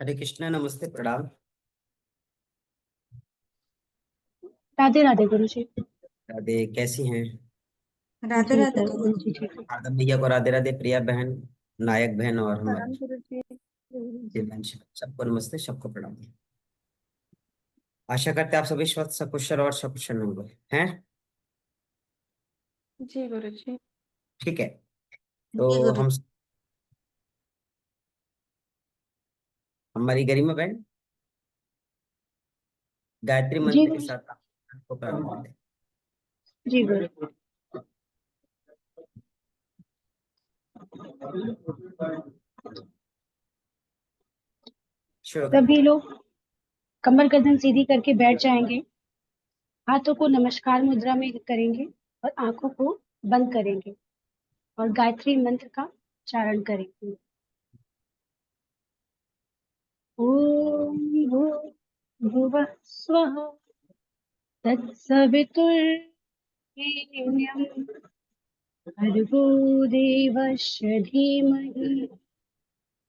हरे कृष्णा, नमस्ते, प्रणाम। राधे राधे गुरु जी। राधे, कैसी हैं? राधे ठीक राधे है गुरु गुरु जी। जी, ठीक है। आदम भैया को राधे राधे, प्रिया बहन, नायक बहन और प्रणाम हमारे गुरु जी। दिव्यांश, सबको नमस्ते, सबको प्रणाम। आशा करते हैं आप सभी स्वस्थ, सकुशल और सकुशल होंगे हैं। जी गुरु जी। ठीक है। जी तो गुरु हम जी। हमारी गरिमा बहन गायत्री जी मंत्र के गुरु जी। साथ आपको प्रारंभ करते हैं। जी गुरु। शुरू करें। सभी लोग कमर गर्दन सीधी करके बैठ जाएंगे। हाथों को नमस्कार मुद्रा में करेंगे और आंखों को बंद करेंगे और गायत्री मंत्र का उच्चारण करेंगे। ओम भूर्भुवः स्वः तत्सवितुर्वरेण्यं भर्गो देवस्य धीमहि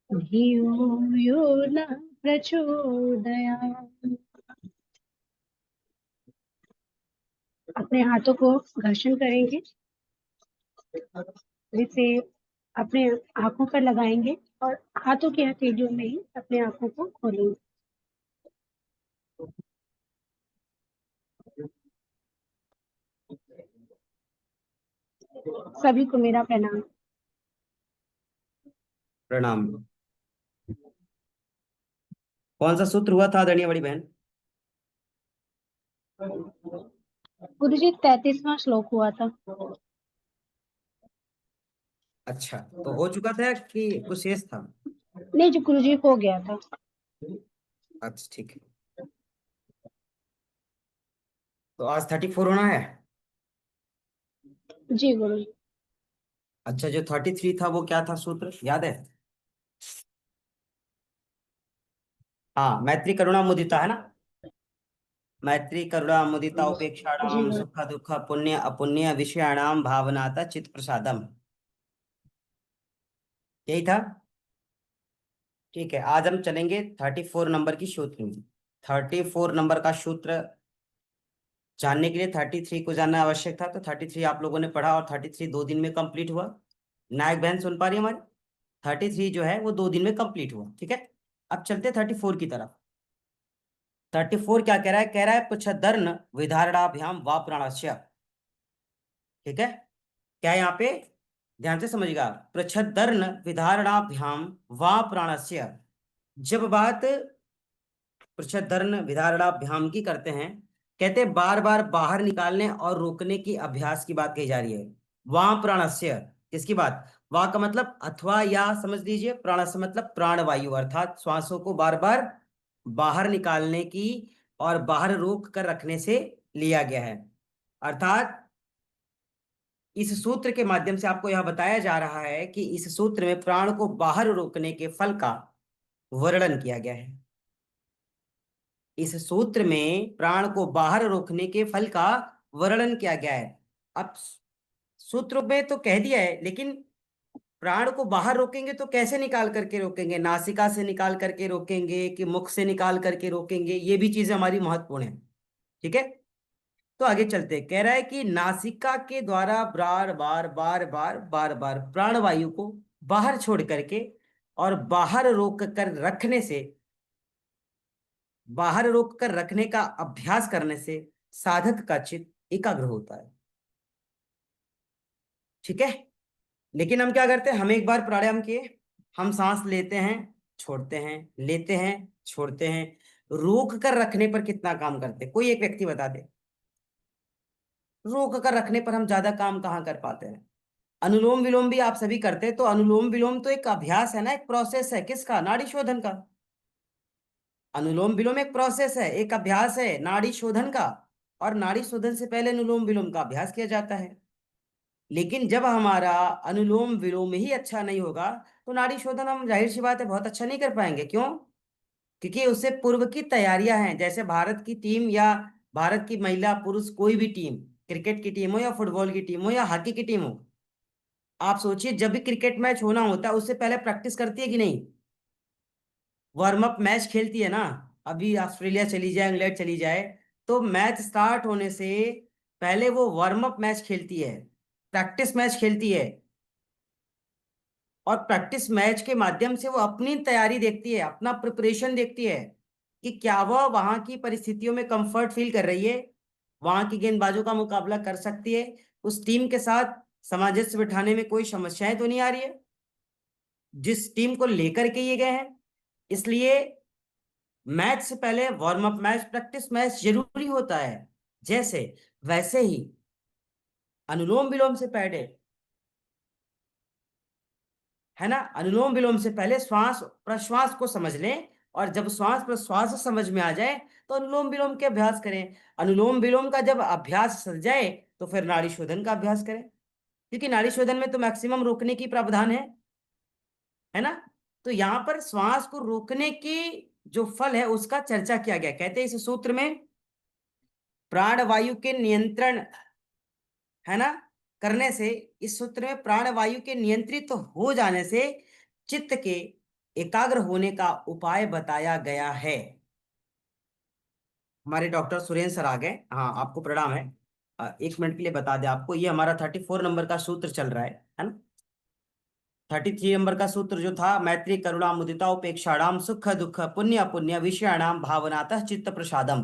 धियो यो नः प्रचोदयात्। अपने हाथों को घर्षण करेंगे, जिसे अपने आंखों पर लगाएंगे और हाथों की हथेलियों में ही अपने आंखों को खोलेंगे। सभी को मेरा प्रणाम। प्रणाम। कौन सा सूत्र हुआ था आदरणीय बड़ी बहन? गुरु जी 33वां श्लोक हुआ था। अच्छा, तो हो चुका था कि कुछ शेष था? नहीं जो गुरु जी हो गया था। अच्छा, ठीक है। तो आज 34 होना है। जी गुरु जी। अच्छा, जो 33 था वो क्या था सूत्र, याद है? हाँ, मैत्री करुणा मुदिता है ना। मैत्री करुणा मुदिता जी उपेक्षाणाम गुरु। सुख दुख पुण्य अपुण्य विषयाणाम भावनाता चित्त प्रसादम। यही था। ठीक है, आज हम चलेंगे 34 नंबर की सूत्र में। 34 नंबर का सूत्र जानने के लिए 33 को जानना आवश्यक था, तो 33 आप लोगों ने पढ़ा और 33 2 दिन में कंप्लीट हुआ। नायक बहन सुन पा रही है हमारी? 33 जो है वो 2 दिन में कंप्लीट हुआ। ठीक है, अब चलते 34 की तरफ। 34 क्या कह रहा है? कह रहा है पृच्छदर्न विधारणाभ्याम वा प्राणस्य। ठीक है, क्या है यहाँ पे? ध्यान से समझिएगा। पृच्छदर्न विधारणाभ्याम वा प्राणस्य। जब बात पृच्छदर्न विधारणाभ्याम की करते हैं, कहते हैं बार बार बाहर निकालने और रोकने की अभ्यास की बात कही जा रही है। वहां प्राणस्य, किसकी बात? वहां का मतलब अथवा या समझ लीजिए, प्राणस्य मतलब प्राणवायु, अर्थात श्वासों को बार बार बाहर निकालने की और बाहर रोक कर रखने से लिया गया है। अर्थात इस सूत्र के माध्यम से आपको यह बताया जा रहा है कि इस सूत्र में प्राण को बाहर रोकने के फल का वर्णन किया गया है। इस सूत्र में प्राण को बाहर रोकने के फल का वर्णन किया गया है। अब सूत्र में तो कह दिया है, लेकिन प्राण को बाहर रोकेंगे तो कैसे निकाल करके रोकेंगे? नासिका से निकाल करके रोकेंगे कि मुख से निकाल करके रोकेंगे? ये भी चीजें हमारी महत्वपूर्ण है। ठीक है, तो आगे चलते हैं। कह रहा है कि नासिका के द्वारा बार बार बार बार बार बार प्राणवायु को बाहर छोड़ करके और बाहर रोक कर रखने से, बाहर रोक कर रखने का अभ्यास करने से साधक का चित्त एकाग्र होता है। ठीक है, लेकिन हम क्या करते हैं? हम एक बार प्राणायाम किए, हम सांस लेते हैं, छोड़ते हैं, लेते हैं, छोड़ते हैं। रोक कर रखने पर कितना काम करते हैं? कोई एक व्यक्ति बता दे। रोक कर रखने पर हम ज्यादा काम कहाँ कर पाते हैं? अनुलोम विलोम भी आप सभी करते हैं, तो अनुलोम विलोम तो एक अभ्यास है ना, एक प्रोसेस है। किसका? नाड़ी शोधन का। अनुलोम विलोम एक प्रोसेस है, एक अभ्यास है नाड़ी शोधन का। और नाड़ी शोधन से पहले अनुलोम विलोम का अभ्यास किया जाता है। लेकिन जब हमारा अनुलोम विलोम ही अच्छा नहीं होगा, तो नाड़ी शोधन हम जाहिर सी बात है बहुत अच्छा नहीं कर पाएंगे। क्यों? क्योंकि उससे पूर्व की तैयारियां हैं। जैसे भारत की टीम या भारत की महिला पुरुष कोई भी टीम, क्रिकेट की टीम हो या फुटबॉल की टीम हो या हॉकी की टीम हो, आप सोचिए जब भी क्रिकेट मैच होना होता है उससे पहले प्रैक्टिस करती है कि नहीं? वार्म अप मैच खेलती है ना, अभी ऑस्ट्रेलिया चली जाए, इंग्लैंड चली जाए, तो मैच स्टार्ट होने से पहले वो वार्म अप मैच खेलती है, प्रैक्टिस मैच खेलती है। और प्रैक्टिस मैच के माध्यम से वो अपनी तैयारी देखती है, अपना प्रिपरेशन देखती है कि क्या वह वहां की परिस्थितियों में कंफर्ट फील कर रही है, वहां की गेंदबाजों का मुकाबला कर सकती है, उस टीम के साथ सामंजस्य बिठाने में कोई समस्याएं तो नहीं आ रही है जिस टीम को लेकर के ये गए हैं। इसलिए मैच से पहले warm up match, practice match जरूरी होता है। जैसे वैसे ही अनुलोम विलोम से पहले, है ना, अनुलोम विलोम से पहले श्वास प्रश्वास को समझ लें, और जब श्वास प्रश्वास समझ में आ जाए तो अनुलोम विलोम के अभ्यास करें। अनुलोम विलोम का जब अभ्यास सज जाए तो फिर नाड़ी शोधन का अभ्यास करें, क्योंकि नाड़ी शोधन में तो मैक्सिमम रोकने की प्रावधान है ना। तो यहाँ पर श्वास को रोकने की जो फल है उसका चर्चा किया गया। कहते हैं इस सूत्र में प्राण वायु के नियंत्रण, है ना, करने से, इस सूत्र में प्राण वायु के नियंत्रित तो हो जाने से चित्त के एकाग्र होने का उपाय बताया गया है। हमारे डॉक्टर सुरेंद्र सर आ गए, हाँ आपको प्रणाम है। 1 मिनट के लिए बता दें आपको, ये हमारा 34 नंबर का सूत्र चल रहा है ना। 33 नंबर का सूत्र जो था, मैत्री करुणा मुदिता उपेक्षाणाम सुख दुख पुण्य पुण्य विषयाणाम भावनातः चित्त प्रसादम,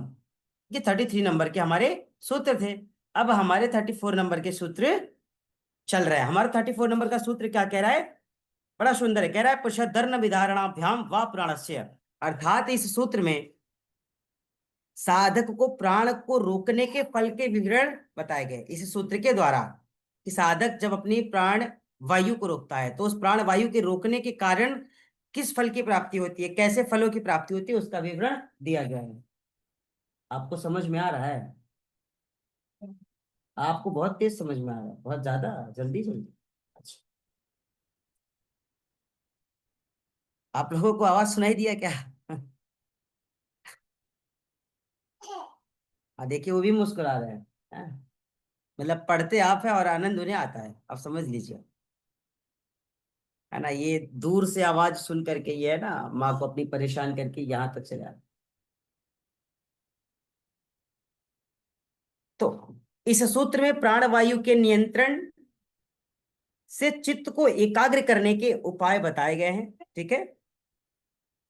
ये 33 नंबर के हमारे सूत्र थे। अब हमारे 34 नंबर के सूत्र चल रहा है। हमारा 34 नंबर का सूत्र क्या कह रहा है, बड़ा सुंदर है, कह रहा है पुरुषधर्म विधारणाभ्याम व प्राणस्य, अर्थात इस सूत्र में साधक को प्राण को रोकने के फल के विवरण बताए गए इस सूत्र के द्वारा, कि साधक जब अपनी प्राण वायु को रोकता है तो उस प्राण वायु के रोकने के कारण किस फल की प्राप्ति होती है, कैसे फलों की प्राप्ति होती है, उसका विवरण दिया गया है। आपको समझ में आ रहा है? आपको बहुत तेज समझ में आ रहा है, बहुत ज्यादा जल्दी जल्दी? अच्छा, आप लोगों को आवाज सुनाई दिया क्या? देखिए वो भी मुस्कुरा रहे हैं, हैं? मतलब पढ़ते आप है और आनंद उन्हें आता है, आप समझ लीजिए, है ना। ये दूर से आवाज सुन करके, ये है ना, माँ को अपनी परेशान करके यहाँ तक चला। तो इस सूत्र में प्राण वायु के नियंत्रण से चित्त को एकाग्र करने के उपाय बताए गए हैं, ठीक है।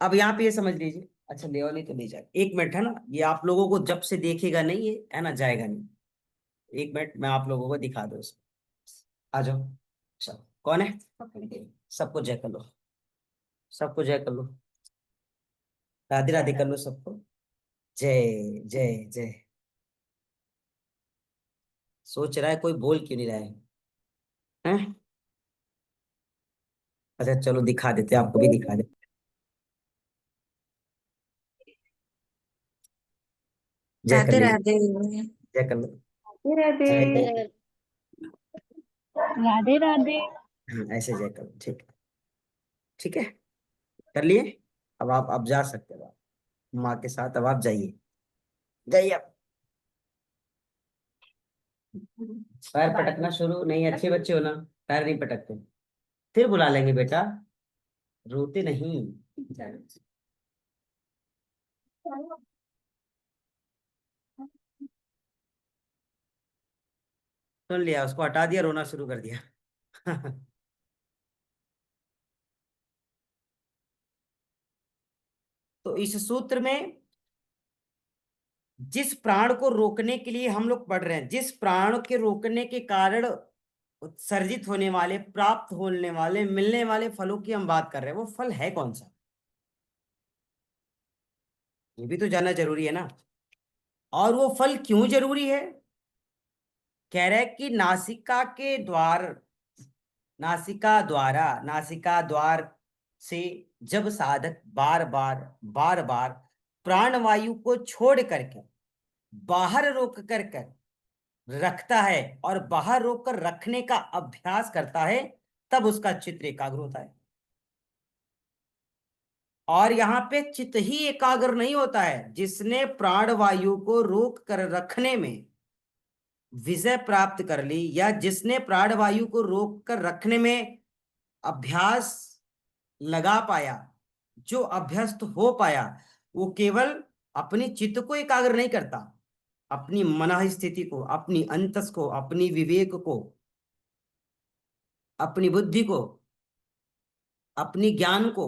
अब यहाँ पे ये समझ लीजिए, अच्छा ले नहीं तो ले जाए, 1 मिनट, है ना, ये आप लोगों को जब से देखेगा नहीं, ये है ना, जाएगा नहीं। 1 मिनट मैं आप लोगों को दिखा दूँ इसको। आ जाओ, चलो कौन है, सबको जय कर लो, सबको जय कर लो, राधे राधे कर लो सबको, जय जय जय। सोच रहा है कोई बोल क्यों नहीं रहा है, हैं? अच्छा चलो दिखा देते, आपको भी दिखा दे, जय कर राधे लीजिए, राधे। जय कर लो, राधे राधे। जय जय। राधे राधे। हाँ ऐसे जय करो, ठीक है, ठीक है, कर लिए। अब आप जा सकते हो, आप माँ के साथ अब आप जाइए, जाइए आप। पैर पटकना शुरू नहीं, अच्छे बच्चे हो ना, पैर नहीं पटकते, फिर बुला लेंगे बेटा, रोते नहीं। सुन लिया, उसको हटा दिया, रोना शुरू कर दिया। तो इस सूत्र में जिस प्राण को रोकने के लिए हम लोग पढ़ रहे हैं, जिस प्राण के रोकने के कारण उत्सर्जित होने वाले, प्राप्त होने वाले, मिलने वाले फलों की हम बात कर रहे हैं, वो फल है कौन सा, ये भी तो जानना जरूरी है ना। और वो फल क्यों जरूरी है, कह रहे हैं कि नासिका द्वार से जब साधक बार बार बार बार प्राण वायु को छोड़ करके बाहर रोक कर रखता है और बाहर रोक कर रखने का अभ्यास करता है, तब उसका चित्त एकाग्र होता है। और यहाँ पे चित्त ही एकाग्र नहीं होता है, जिसने प्राण वायु को रोक कर रखने में विजय प्राप्त कर ली, या जिसने प्राण वायु को रोक कर रखने में अभ्यास लगा पाया, जो अभ्यस्त हो पाया वो केवल अपनी चित्त को एकाग्र नहीं करता, अपनी मन स्थिति को, अपनी अंतस को, अपनी विवेक को, अपनी बुद्धि को, अपनी ज्ञान को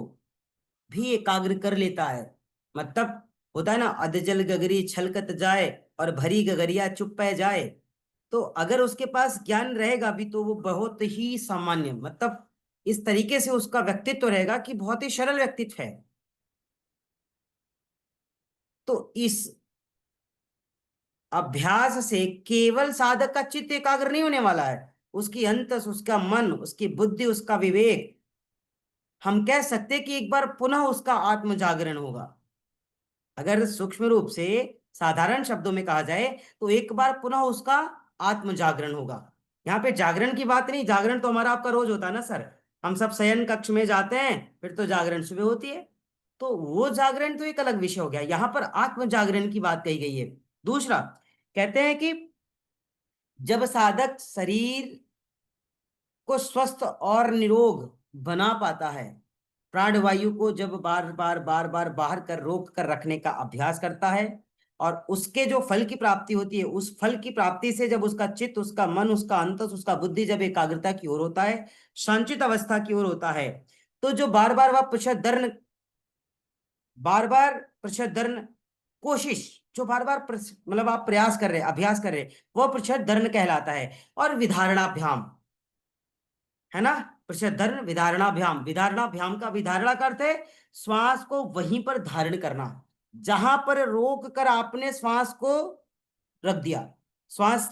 भी एकाग्र कर लेता है। मतलब होता है ना, अधजल गगरी छलकत जाए और भरी गगरिया चुप पै जाए। तो अगर उसके पास ज्ञान रहेगा भी तो वो बहुत ही सामान्य, मतलब इस तरीके से उसका व्यक्तित्व रहेगा कि बहुत ही सरल व्यक्तित्व है। तो इस अभ्यास से केवल साधक का चित्त एकाग्र नहीं होने वाला है, उसकी अंतस, उसका मन, उसकी बुद्धि, उसका विवेक, हम कह सकते हैं कि एक बार पुनः उसका आत्म जागरण होगा। अगर सूक्ष्म रूप से साधारण शब्दों में कहा जाए तो एक बार पुनः उसका आत्म जागरण होगा। यहाँ पे जागरण की बात नहीं, जागरण तो हमारा आपका रोज होता है ना सर, हम सब शयन कक्ष में जाते हैं फिर तो जागरण सुबह होती है, तो वो जागरण तो एक अलग विषय हो गया। यहाँ पर आत्म जागरण की बात कही गई है। दूसरा, कहते हैं कि जब साधक शरीर को स्वस्थ और निरोग बना पाता है, प्राणवायु को जब बार बार बार बार बाहर कर रोक कर रखने का अभ्यास करता है, और उसके जो फल की प्राप्ति होती है, उस फल की प्राप्ति से जब उसका चित्त, उसका मन, उसका अंतस, उसका बुद्धि जब एकाग्रता की ओर होता है, संचित अवस्था की ओर होता है, तो जो बार बार वह प्रशोधन, बार बार प्रशोधन कोशिश, जो बार बार मतलब आप प्रयास कर रहे हैं, अभ्यास कर रहे हैं, वह प्रशोधन कहलाता है। और विधारणाभ्याम है ना, प्रशोधन विधारणाभ्याम, विधारणाभ्याम का विधारणा करते हैं श्वास को वहीं पर धारण करना, जहां पर रोक कर आपने श्वास को रख दिया, श्वास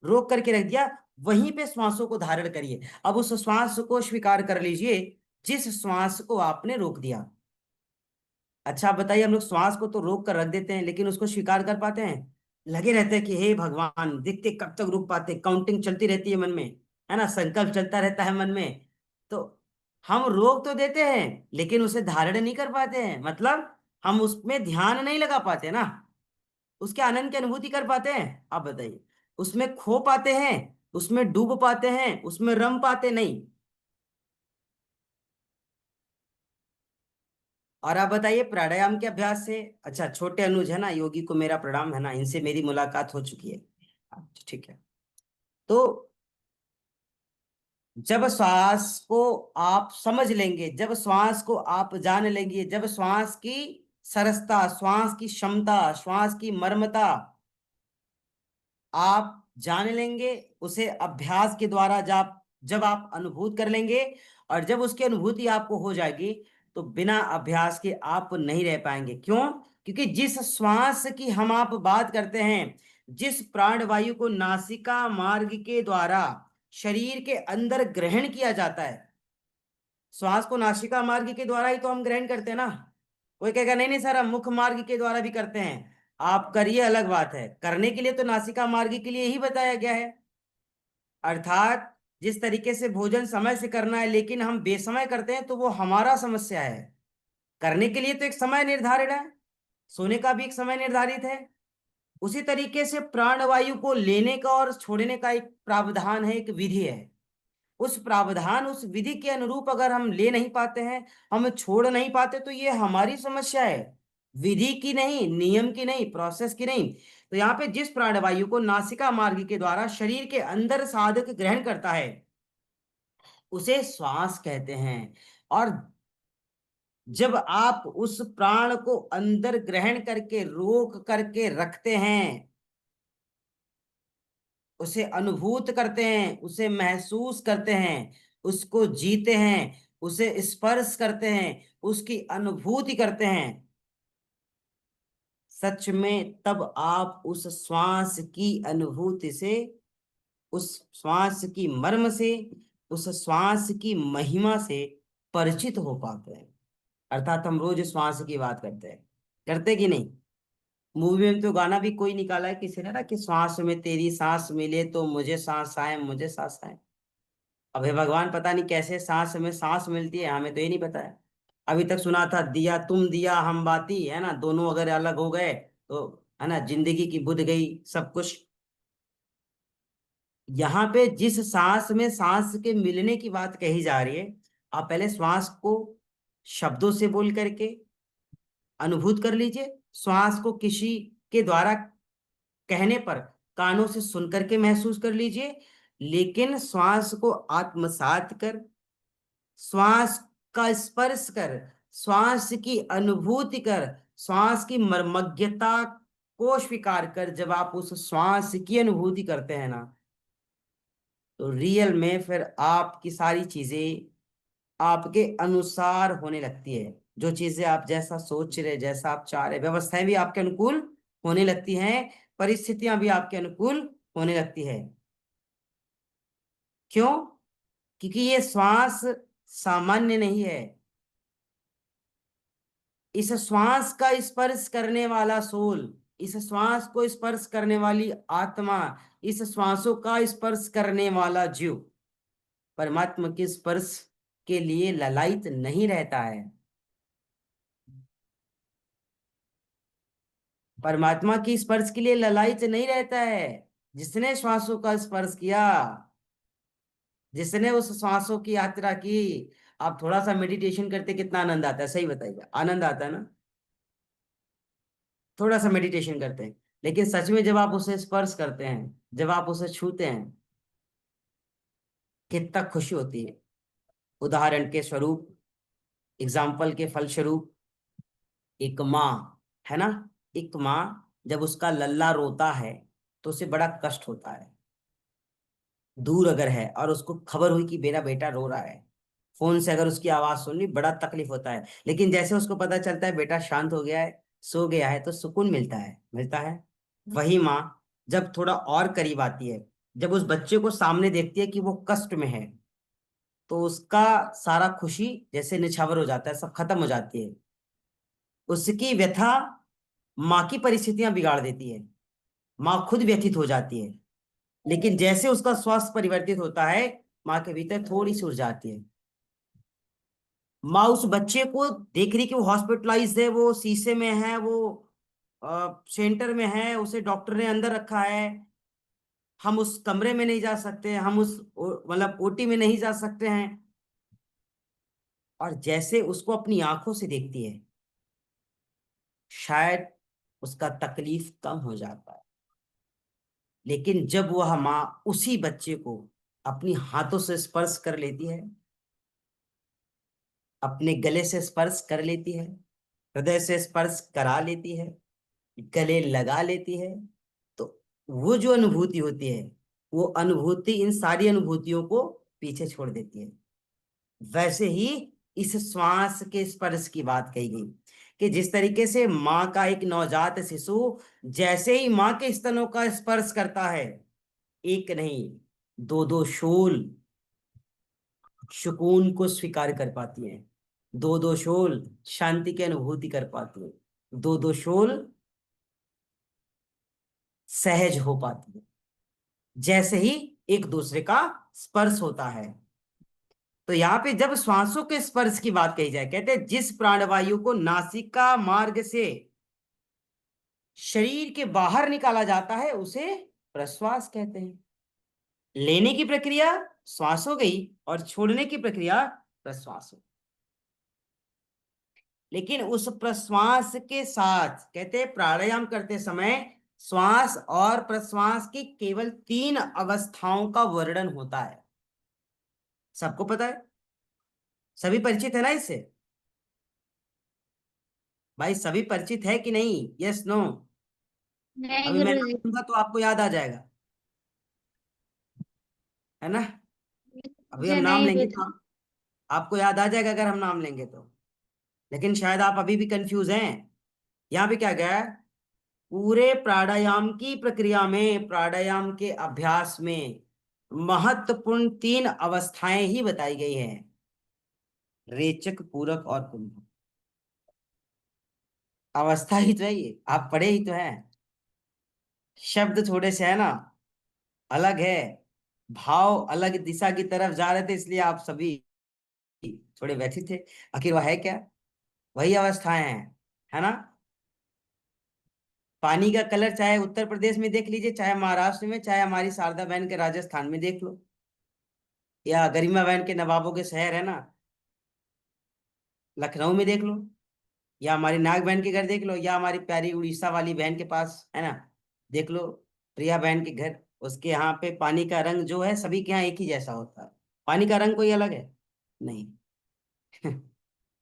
रोक करके रख दिया, वहीं पे श्वासों को धारण करिए। अब उस श्वास को स्वीकार कर लीजिए जिस श्वास को आपने रोक दिया। अच्छा आप बताइए, हम लोग श्वास को तो रोक कर रख देते हैं लेकिन उसको स्वीकार कर पाते हैं? लगे रहते हैं कि हे भगवान, देखते कब तक रुक पाते, काउंटिंग चलती रहती है मन में, है ना, संकल्प चलता रहता है मन में। तो हम रोक तो देते हैं लेकिन उसे धारण नहीं कर पाते हैं, मतलब हम उसमें ध्यान नहीं लगा पाते ना, उसके आनंद की अनुभूति कर पाते हैं? आप बताइए, उसमें खो पाते हैं, उसमें डूब पाते हैं, उसमें रम पाते नहीं? और आप बताइए प्राणायाम के अभ्यास से, अच्छा छोटे अनुज है ना, योगी को मेरा प्रणाम, है ना, इनसे मेरी मुलाकात हो चुकी है। अच्छा, ठीक है। तो जब श्वास को आप समझ लेंगे, जब श्वास को आप जान लेंगे, जब श्वास की सरसता, श्वास की क्षमता, श्वास की मर्मता आप जान लेंगे, उसे अभ्यास के द्वारा जब जब आप अनुभूत कर लेंगे, और जब उसकी अनुभूति आपको हो जाएगी, तो बिना अभ्यास के आप नहीं रह पाएंगे। क्यों? क्योंकि जिस श्वास की हम आप बात करते हैं, जिस प्राणवायु को नासिका मार्ग के द्वारा शरीर के अंदर ग्रहण किया जाता है, श्वास को नासिका मार्ग के द्वारा ही तो हम ग्रहण करते हैं ना। कोई कहेगा नहीं नहीं सर हम मुख मार्ग के द्वारा भी करते हैं, आप करिए, अलग बात है, करने के लिए तो नासिका मार्ग के लिए ही बताया गया है। अर्थात जिस तरीके से भोजन समय से करना है लेकिन हम बेसमय करते हैं तो वो हमारा समस्या है। करने के लिए तो एक समय निर्धारित है, सोने का भी एक समय निर्धारित है। उसी तरीके से प्राणवायु को लेने का और छोड़ने का एक प्रावधान है, एक विधि है। उस प्रावधान, उस विधि के अनुरूप अगर हम ले नहीं पाते हैं, हम छोड़ नहीं पाते, तो ये हमारी समस्या है, विधि की नहीं, नियम की नहीं, प्रोसेस की नहीं। तो यहाँ पे जिस प्राणवायु को नासिका मार्ग के द्वारा शरीर के अंदर साधक ग्रहण करता है उसे श्वास कहते हैं। और जब आप उस प्राण को अंदर ग्रहण करके रोक करके रखते हैं, उसे अनुभूत करते हैं, उसे महसूस करते हैं, उसको जीते हैं, उसे स्पर्श करते हैं, उसकी अनुभूति करते हैं, सच में तब आप उस श्वास की अनुभूति से, उस श्वास की मर्म से, उस श्वास की महिमा से परिचित हो पाते हैं। अर्थात हम रोज श्वास की बात करते हैं, करते कि नहीं? मूवी में तो गाना भी कोई निकाला है किसी ने ना, कि श्वास में तेरी सांस मिले तो मुझे सांस आए, मुझे सांस आए। अब हे भगवान, पता नहीं कैसे सांस में सांस मिलती है, हमें तो ये नहीं पता है। अभी तक सुना था दिया तुम दिया हम बाती, है ना, दोनों अगर अलग हो गए तो, है ना, जिंदगी की बुझ गई सब कुछ। यहाँ पे जिस सांस में सांस के मिलने की बात कही जा रही है, आप पहले श्वास को शब्दों से बोल करके अनुभूत कर लीजिए, श्वास को किसी के द्वारा कहने पर कानों से सुन करके महसूस कर लीजिए, लेकिन श्वास को आत्मसात कर, श्वास का स्पर्श कर, श्वास की अनुभूति कर, श्वास की मर्मज्ञता को स्वीकार कर, जब आप उस श्वास की अनुभूति करते हैं ना, तो रियल में फिर आपकी सारी चीजें आपके अनुसार होने लगती है। जो चीजें आप जैसा सोच रहे, जैसा आप चाह रहे, व्यवस्थाएं भी आपके अनुकूल होने लगती हैं, परिस्थितियां भी आपके अनुकूल होने लगती है। क्यों? क्योंकि ये श्वास सामान्य नहीं है। इस श्वास का स्पर्श करने वाला सोल, इस श्वास को स्पर्श करने वाली आत्मा, इस श्वासों का स्पर्श करने वाला जीव परमात्मा के स्पर्श के लिए ललायित नहीं रहता है। परमात्मा की स्पर्श के लिए ललायित नहीं रहता है। जिसने श्वासों का स्पर्श किया, जिसने उस श्वासों की यात्रा की, आप थोड़ा सा मेडिटेशन करते कितना आनंद आता है, सही बताइए, आनंद आता है ना? थोड़ा सा मेडिटेशन करते हैं, लेकिन सच में जब आप उसे स्पर्श करते हैं, जब आप उसे छूते हैं, कितना खुशी होती है। उदाहरण के स्वरूप, एग्जाम्पल के फलस्वरूप, एक माँ है ना, एक माँ जब उसका लल्ला रोता है तो उसे बड़ा कष्ट होता है। दूर अगर है और उसको खबर हुई कि मेरा बेटा रो रहा है, फोन से अगर उसकी आवाज सुनी, बड़ा तकलीफ होता है। लेकिन जैसे उसको पता चलता है बेटा शांत हो गया है, सो गया है, तो सुकून मिलता है, मिलता है। वही माँ जब थोड़ा और करीब आती है, जब उस बच्चे को सामने देखती है कि वो कष्ट में है, तो उसका सारा खुशी जैसे निछावर हो जाता है, सब खत्म हो जाती है। उसकी व्यथा माँ की परिस्थितियां बिगाड़ देती है, माँ खुद व्यथित हो जाती है। लेकिन जैसे उसका स्वास्थ्य परिवर्तित होता है, माँ के भीतर थोड़ी सी ऊर्जा आती है। माँ उस बच्चे को देख रही कि वो हॉस्पिटलाइज है, वो शीशे में है, वो सेंटर में है, उसे डॉक्टर ने अंदर रखा है, हम उस कमरे में नहीं जा सकते, हम उस मतलब ओटी में नहीं जा सकते हैं। और जैसे उसको अपनी आंखों से देखती है, शायद उसका तकलीफ कम हो जाता है। लेकिन जब वह माँ उसी बच्चे को अपनी हाथों से स्पर्श कर लेती है, अपने गले से स्पर्श कर लेती है, हृदय से स्पर्श करा लेती है, गले लगा लेती है, तो वो जो अनुभूति होती है, वो अनुभूति इन सारी अनुभूतियों को पीछे छोड़ देती है। वैसे ही इस श्वास के स्पर्श की बात कही गई कि जिस तरीके से माँ का एक नवजात शिशु जैसे ही माँ के स्तनों का स्पर्श करता है, एक नहीं, दो दो शोल सुकून को स्वीकार कर पाती हैं, दो दो शोल शांति की अनुभूति कर पाती हैं, दो दो शोल सहज हो पाती है, जैसे ही एक दूसरे का स्पर्श होता है। तो यहाँ पे जब श्वासों के स्पर्श की बात कही जाए, कहते हैं जिस प्राणवायु को नासिका मार्ग से शरीर के बाहर निकाला जाता है उसे प्रश्वास कहते हैं। लेने की प्रक्रिया श्वास हो गई और छोड़ने की प्रक्रिया प्रश्वास हो। लेकिन उस प्रश्वास के साथ कहते हैं प्राणायाम करते समय श्वास और प्रश्वास की केवल 3 अवस्थाओं का वर्णन होता है। सबको पता है, सभी परिचित है ना इससे? भाई सभी परिचित है कि नहीं? Yes no? नहीं अभी मैं नाम गुरुजी। लूंगा तो आपको याद आ जाएगा, है ना? अभी हम मुझे नाम नहीं लेंगे तो पता। आपको याद आ जाएगा अगर हम नाम लेंगे तो। लेकिन शायद आप अभी भी कंफ्यूज हैं। यहाँ पे क्या गया है, पूरे प्राणायाम की प्रक्रिया में, प्राणायाम के अभ्यास में महत्वपूर्ण 3 अवस्थाएं ही बताई गई हैं, रेचक, पूरक और कुंभक। अवस्था ही तो है ये, आप पढ़े ही तो हैं। शब्द थोड़े से है ना अलग है, भाव अलग दिशा की तरफ जा रहे थे, इसलिए आप सभी थोड़े व्यथित थे। आखिर वह है क्या? वही अवस्थाएं हैं, है ना? पानी का कलर चाहे उत्तर प्रदेश में देख लीजिए, चाहे महाराष्ट्र में, चाहे हमारी शारदा बहन के राजस्थान में देख लो, या गरिमा बहन के नवाबों के शहर है ना, लखनऊ में देख लो, या हमारी नाग बहन के घर देख लो, या हमारी प्यारी उड़ीसा वाली बहन के पास है ना, देख लो, प्रिया बहन के घर, उसके यहाँ पे पानी का रंग जो है सभी के यहाँ एक ही जैसा होता है। पानी का रंग कोई अलग है? नहीं।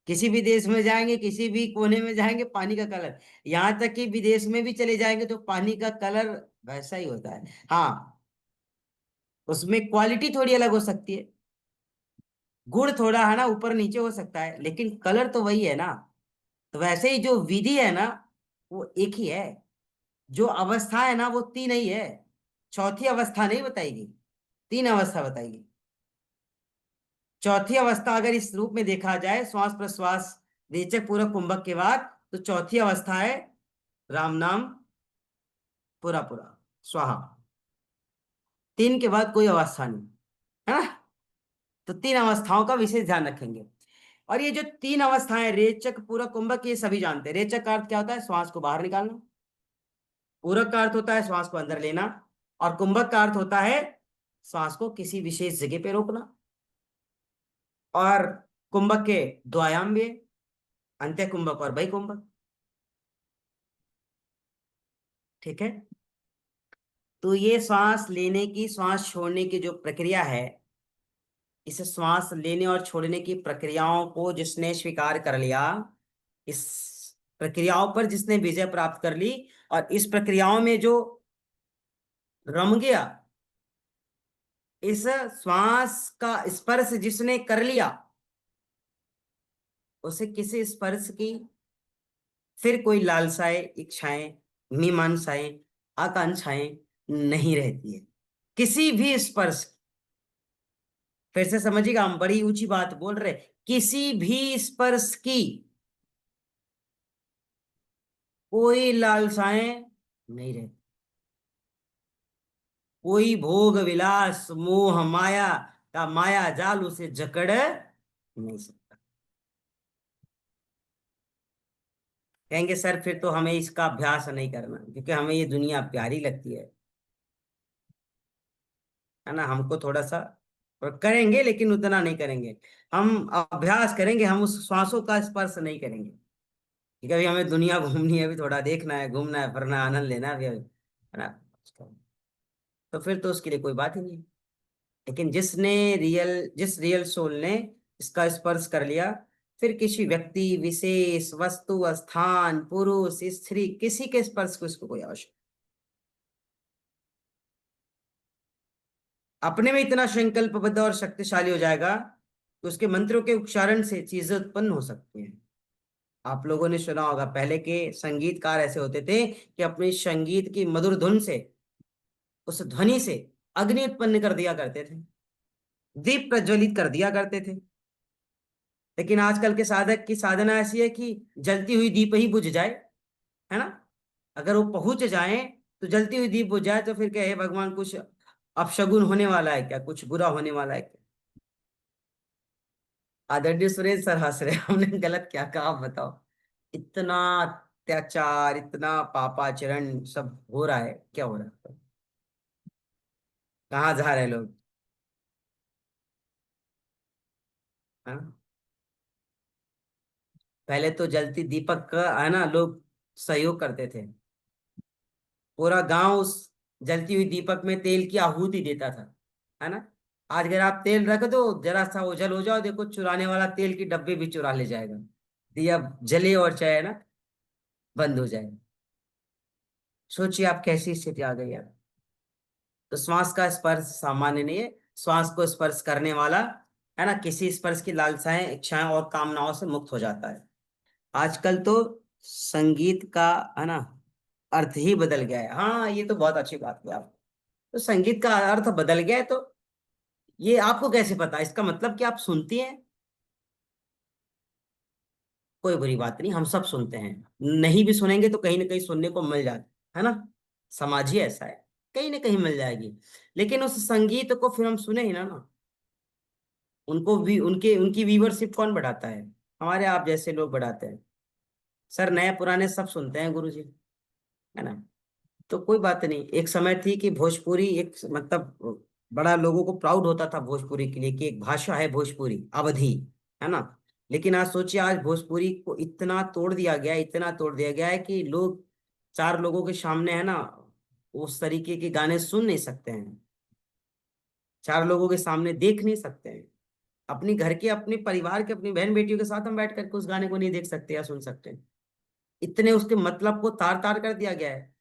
किसी भी देश में जाएंगे, किसी भी कोने में जाएंगे, पानी का कलर, यहाँ तक कि विदेश में भी चले जाएंगे तो पानी का कलर वैसा ही होता है। हाँ, उसमें क्वालिटी थोड़ी अलग हो सकती है, गुण थोड़ा है ना ऊपर नीचे हो सकता है, लेकिन कलर तो वही है ना। तो वैसे ही जो विधि है ना, वो एक ही है। जो अवस्था है ना, वो तीन ही है, चौथी अवस्था नहीं बताएगी, तीन अवस्था बताएगी। चौथी अवस्था अगर इस रूप में देखा जाए, श्वास प्रश्वास, रेचक, पूरक, कुंभक के बाद, तो चौथी अवस्था है राम नाम पूरा पूरा स्वाहा। तीन के बाद कोई अवस्था नहीं, है ना। तो तीन अवस्थाओं का विशेष ध्यान रखेंगे। और ये जो तीन अवस्थाएं, रेचक, पूरक, कुंभक, ये सभी जानते हैं। रेचक का अर्थ क्या होता है? श्वास को बाहर निकालना। पूरक का अर्थ होता है श्वास को अंदर लेना। और कुंभक का अर्थ होता है श्वास को किसी विशेष जगह पे रोकना। और कुंभक के दो आयाम भी है, अंत्य कुंभक और बही कुंभक। ठीक है। तो ये श्वास लेने की, श्वास छोड़ने की जो प्रक्रिया है, इस श्वास लेने और छोड़ने की प्रक्रियाओं को जिसने स्वीकार कर लिया, इस प्रक्रियाओं पर जिसने विजय प्राप्त कर ली, और इस प्रक्रियाओं में जो रम गया, इस श्वास का स्पर्श जिसने कर लिया, उसे किसी स्पर्श की फिर कोई लालसाएं, इच्छाएं, मीमांसाएं, आकांक्षाएं नहीं रहती है, किसी भी स्पर्श। फिर से समझिएगा, हम बड़ी ऊंची बात बोल रहे, किसी भी स्पर्श की कोई लालसाएं नहीं रहती, कोई भोग विलास मोह माया का माया जाल उसे जकड़ नहीं सकता। कहेंगे सर फिर तो हमें इसका अभ्यास नहीं करना, क्योंकि हमें ये दुनिया प्यारी लगती है ना, हमको थोड़ा सा, और करेंगे लेकिन उतना नहीं करेंगे। हम अभ्यास करेंगे, हम उस श्वासों का स्पर्श नहीं करेंगे, क्योंकि अभी हमें दुनिया घूमनी है, अभी थोड़ा देखना है, घूमना है, फिरना है, आनंद लेना है ना। तो फिर तो उसके लिए कोई बात ही नहीं। लेकिन जिस रियल सोल ने इसका स्पर्श कर लिया, फिर किसी व्यक्ति विशेष, वस्तु, स्थान, पुरुष, स्त्री, किसी के स्पर्श को इसको कोई आवश्यक, अपने में इतना संकल्पबद्ध और शक्तिशाली हो जाएगा कि उसके मंत्रों के उच्चारण से चीजें उत्पन्न हो सकती हैं। आप लोगों ने सुना होगा, पहले के संगीतकार ऐसे होते थे कि अपनी संगीत की मधुर धुन से, उस ध्वनि से अग्नि उत्पन्न कर दिया करते थे, दीप प्रज्वलित कर दिया करते थे। लेकिन आजकल के साधक की साधना ऐसी है कि जलती हुई दीप ही बुझ जाए, है ना। अगर वो पहुंच जाए तो जलती हुई दीप बुझ जाए, तो फिर क्या है, भगवान कुछ अपशगुन होने वाला है क्या, कुछ बुरा होने वाला है क्या? आदरणीय सुरेश सर हंस रहे, हमने गलत क्या कहा, आप बताओ। इतना अत्याचार, इतना पापाचरण सब हो रहा है, क्या हो रहा है, कहाँ जा रहे हैं लोग, है ना। पहले तो जलती दीपक का है ना, लोग सहयोग करते थे, पूरा गांव उस जलती हुई दीपक में तेल की आहुति देता था, है ना। आज अगर आप तेल रख दो, जरा सा ओझल हो जाओ, देखो चुराने वाला तेल की डब्बे भी चुरा ले जाएगा, दिया जले और चाहे ना बंद हो जाए। सोचिए आप कैसी स्थिति आ गई है। तो श्वास का स्पर्श सामान्य नहीं है, श्वास को स्पर्श करने वाला है ना, किसी स्पर्श की लालसाएं, इच्छाएं और कामनाओं से मुक्त हो जाता है। आजकल तो संगीत का है ना अर्थ ही बदल गया है। हाँ, ये तो बहुत अच्छी बात है आप, तो संगीत का अर्थ बदल गया है, तो ये आपको कैसे पता? इसका मतलब कि आप सुनती हैं। कोई बुरी बात नहीं, हम सब सुनते हैं, नहीं भी सुनेंगे तो कहीं ना कहीं सुनने को मिल जाता है ना, समाज ही ऐसा है, कहीं ना कहीं मिल जाएगी। लेकिन उस संगीत को फिर हम सुने ही ना उनको भी, उनके उनकी व्यूवरशिप कौन बढ़ाता है? हमारे आप जैसे लोग बढ़ाते हैं। सर नए पुराने सब सुनते हैं गुरु जी, है ना। तो कोई बात नहीं, एक समय थी कि भोजपुरी एक मतलब बड़ा लोगों को प्राउड होता था भोजपुरी के लिए, कि एक भाषा है भोजपुरी, अवधि, है ना। लेकिन आज सोचिए, आज भोजपुरी को इतना तोड़ दिया गया है, इतना तोड़ दिया गया है कि लोग चार लोगों के सामने है ना, उस तरीके के गाने सुन नहीं सकते हैं, चार लोगों के सामने देख नहीं सकते हैं। अपनी घर के, अपने परिवार के, अपनी बहन बेटियों के साथ हम बैठ करके उस गाने को नहीं देख सकते या सुन सकते हैं। इतने उसके मतलब को तार तार कर दिया गया है।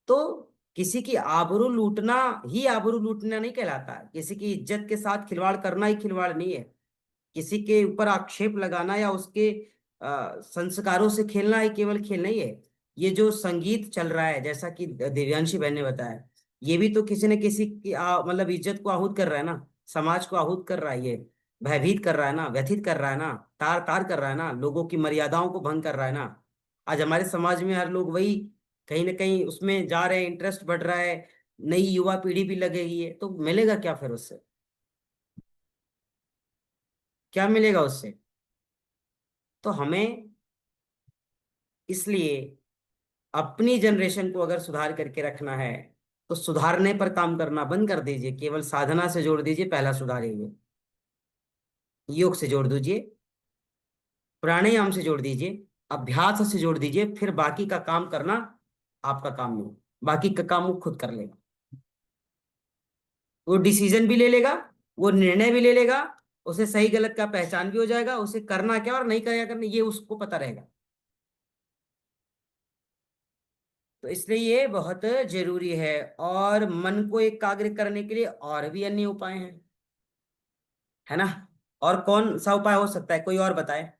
तो किसी की आबरू लूटना ही आबरू लूटना नहीं कहलाता है, किसी की इज्जत के साथ खिलवाड़ करना ही खिलवाड़ नहीं है। किसी के ऊपर आक्षेप लगाना या उसके संस्कारों से खेलना ही केवल खेल नहीं है। ये जो संगीत चल रहा है, जैसा कि दिव्यांशी बहन ने बताया, ये भी तो किसी न किसी की मतलब इज्जत को आहूत कर रहा है ना, समाज को आहूत कर रहा है, ये भयभीत कर रहा है ना, व्यथित कर रहा है ना, तार तार कर रहा है ना, लोगों की मर्यादाओं को भंग कर रहा है ना। आज हमारे समाज में हर लोग वही कहीं ना कहीं उसमें जा रहे हैं, इंटरेस्ट बढ़ रहा है, नई युवा पीढ़ी भी लगेगी है, तो मिलेगा क्या फिर उससे? क्या मिलेगा उससे? तो हमें इसलिए अपनी जनरेशन को अगर सुधार करके रखना है, तो सुधारने पर काम करना बंद कर दीजिए, केवल साधना से जोड़ दीजिए, पहला सुधार यही है। योग से जोड़ दीजिए, प्राणायाम से जोड़ दीजिए, अभ्यास से जोड़ दीजिए, फिर बाकी का काम करना आपका काम नहीं, बाकी का काम वो खुद कर लेगा। वो डिसीजन भी ले लेगा, वो निर्णय भी ले लेगा, उसे सही गलत का पहचान भी हो जाएगा, उसे करना क्या और नहीं करना ये उसको पता रहेगा। तो इसलिए ये बहुत जरूरी है। और मन को एकाग्र करने के लिए और भी अन्य उपाय हैं, है ना? और कौन सा उपाय हो सकता है, कोई और बताए?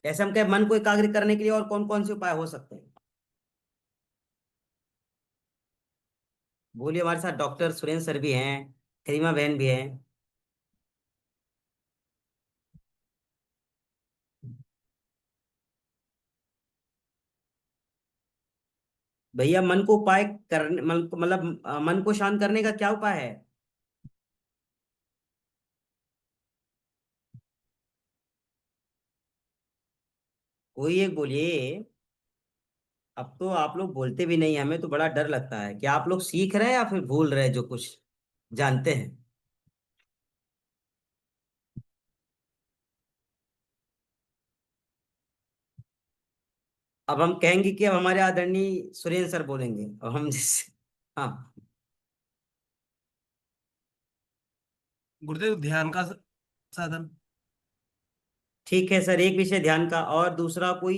जैसे हम कहे मन को एकाग्र करने के लिए और कौन कौन से उपाय हो सकते हैं? बोलिए, हमारे साथ डॉक्टर सुरेंद्र सर भी हैं, करीमा बहन भी हैं। भैया, मन को उपाय करने, मन को मतलब मन को शांत करने का क्या उपाय है? कोई एक बोलिए। अब तो आप लोग बोलते भी नहीं, हमें तो बड़ा डर लगता है कि आप लोग सीख रहे हैं या फिर भूल रहे हैं जो कुछ जानते हैं। अब हम कहेंगे कि अब हमारे आदरणीय सुरेंद्र सर बोलेंगे, अब हम जिस हाँ। गुरुदेव, ध्यान का साधन। ठीक है सर, एक विषय ध्यान का, और दूसरा कोई?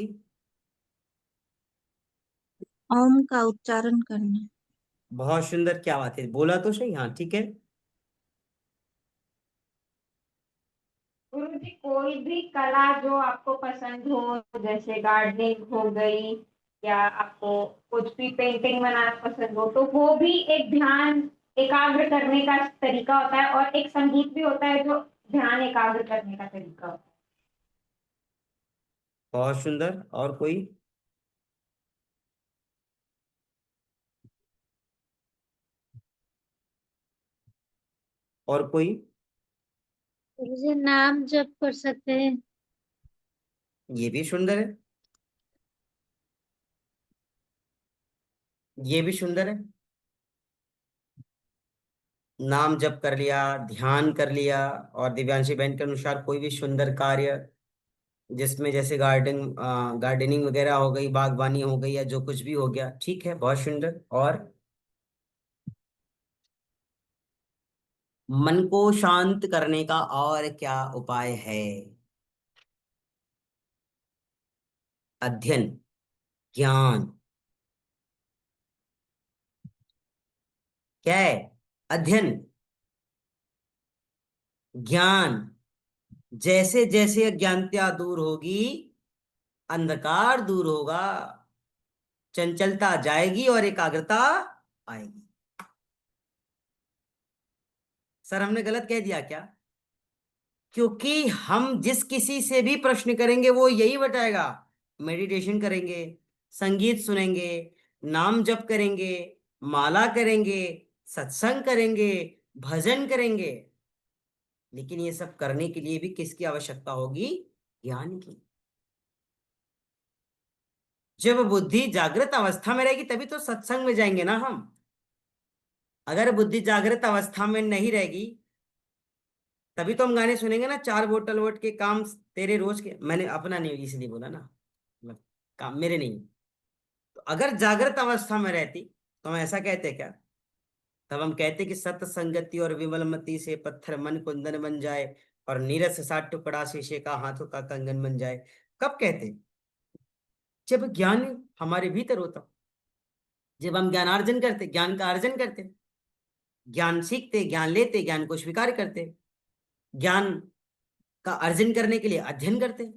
ओम का उच्चारण करना। बहुत सुंदर, क्या बात है, बोला तो सही, हाँ ठीक है। गुरु जी, कोई भी कला जो आपको पसंद हो, जैसे गार्डनिंग हो गई, या आपको कुछ भी पेंटिंग बनाना पसंद हो, तो वो भी एक ध्यान एकाग्र करने का तरीका होता है, और एक संगीत भी होता है जो ध्यान एकाग्र करने का तरीका होता है। बहुत सुंदर, और कोई? और कोई? मुझे नाम जप कर सकते हैं। ये भी सुंदर है, ये भी सुंदर है। नाम जप कर लिया, ध्यान कर लिया, और दिव्यांशी बहन के अनुसार कोई भी सुंदर कार्य, जिसमें जैसे गार्डनिंग वगैरह हो गई, बागवानी हो गई, या जो कुछ भी हो गया, ठीक है, बहुत सुंदर। और मन को शांत करने का और क्या उपाय है? अध्ययन, ज्ञान। क्या है? अध्ययन, ज्ञान। जैसे जैसे अज्ञानता दूर होगी, अंधकार दूर होगा, चंचलता जाएगी और एकाग्रता आएगी। सर, हमने गलत कह दिया क्या? क्योंकि हम जिस किसी से भी प्रश्न करेंगे वो यही बताएगा। मेडिटेशन करेंगे, संगीत सुनेंगे, नाम जप करेंगे, माला करेंगे, सत्संग करेंगे, भजन करेंगे, लेकिन ये सब करने के लिए भी किसकी आवश्यकता होगी? ज्ञान की। जब बुद्धि जागृत अवस्था में रहेगी तभी तो सत्संग में जाएंगे ना हम। अगर बुद्धि जागृत अवस्था में नहीं रहेगी, तभी तो हम गाने सुनेंगे ना, चार बोतल वोट के काम तेरे रोज के, मैंने अपना नहीं इसलिए बोला ना, मतलब काम मेरे नहीं। तो अगर जागृत अवस्था में रहती तो हम ऐसा कहते क्या? तब हम कहते कि सत संगति और विमलमति से पत्थर मन कुंदन बन जाए, और नीरस सा टुकड़ा शीशे का हाथों का कंगन बन जाए। कब कहते? जब ज्ञान हमारे भीतर होता, जब हम ज्ञानार्जन करते, ज्ञान का अर्जन करते, ज्ञान सीखते, ज्ञान लेते, ज्ञान को स्वीकार करते, ज्ञान का अर्जन करने के लिए अध्ययन करते।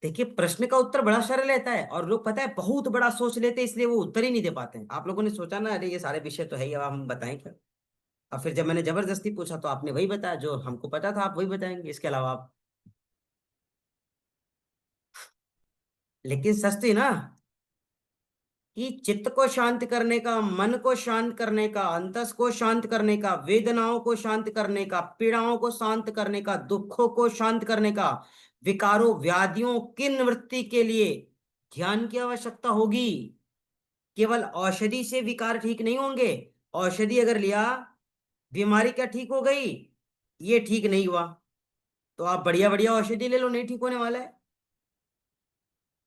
देखिए, प्रश्न का उत्तर बड़ा सरल रहता है और लोग पता है बहुत बड़ा सोच लेते हैं, इसलिए वो उत्तर ही नहीं दे पाते हैं। आप लोगों ने सोचा ना, अरे ये सारे विषय तो है ही, अब हम बताएं क्या? और फिर जब मैंने जबरदस्ती पूछा तो आपने वही बताया जो हमको पता था, आप वही बताएंगे, इसके अलावा आप। लेकिन सच तो ये ना कि चित्त को शांत करने का, मन को शांत करने का, अंतस को शांत करने का, वेदनाओं को शांत करने का, पीड़ाओं को शांत करने का, दुखों को शांत करने का, विकारों व्याधियों की निवृत्ति के लिए ध्यान की आवश्यकता होगी। केवल औषधि से विकार ठीक नहीं होंगे। औषधि अगर लिया, बीमारी क्या ठीक हो गई? ये ठीक नहीं हुआ, तो आप बढ़िया बढ़िया औषधि ले लो, नहीं ठीक होने वाला है।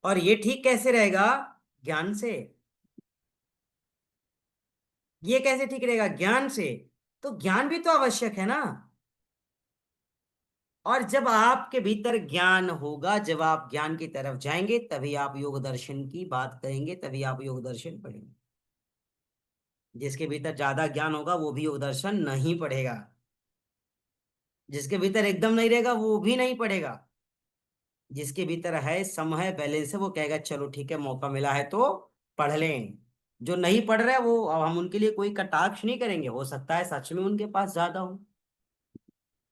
और ये ठीक कैसे रहेगा? ज्ञान से। ये कैसे ठीक रहेगा? ज्ञान से। तो ज्ञान भी तो आवश्यक है ना। और जब आपके भीतर ज्ञान होगा, जब आप ज्ञान की तरफ जाएंगे, तभी आप योग दर्शन की बात करेंगे, तभी आप योग दर्शन पढ़ेंगे। जिसके भीतर ज्यादा ज्ञान होगा वो भी योग दर्शन नहीं पढ़ेगा, जिसके भीतर एकदम नहीं रहेगा वो भी नहीं पढ़ेगा। जिसके भीतर है, सम है, बैलेंस है, वो कहेगा चलो ठीक है, मौका मिला है तो पढ़ लें। जो नहीं पढ़ रहे वो, अब हम उनके लिए कोई कटाक्ष नहीं करेंगे, हो सकता है सच में उनके पास ज्यादा हो,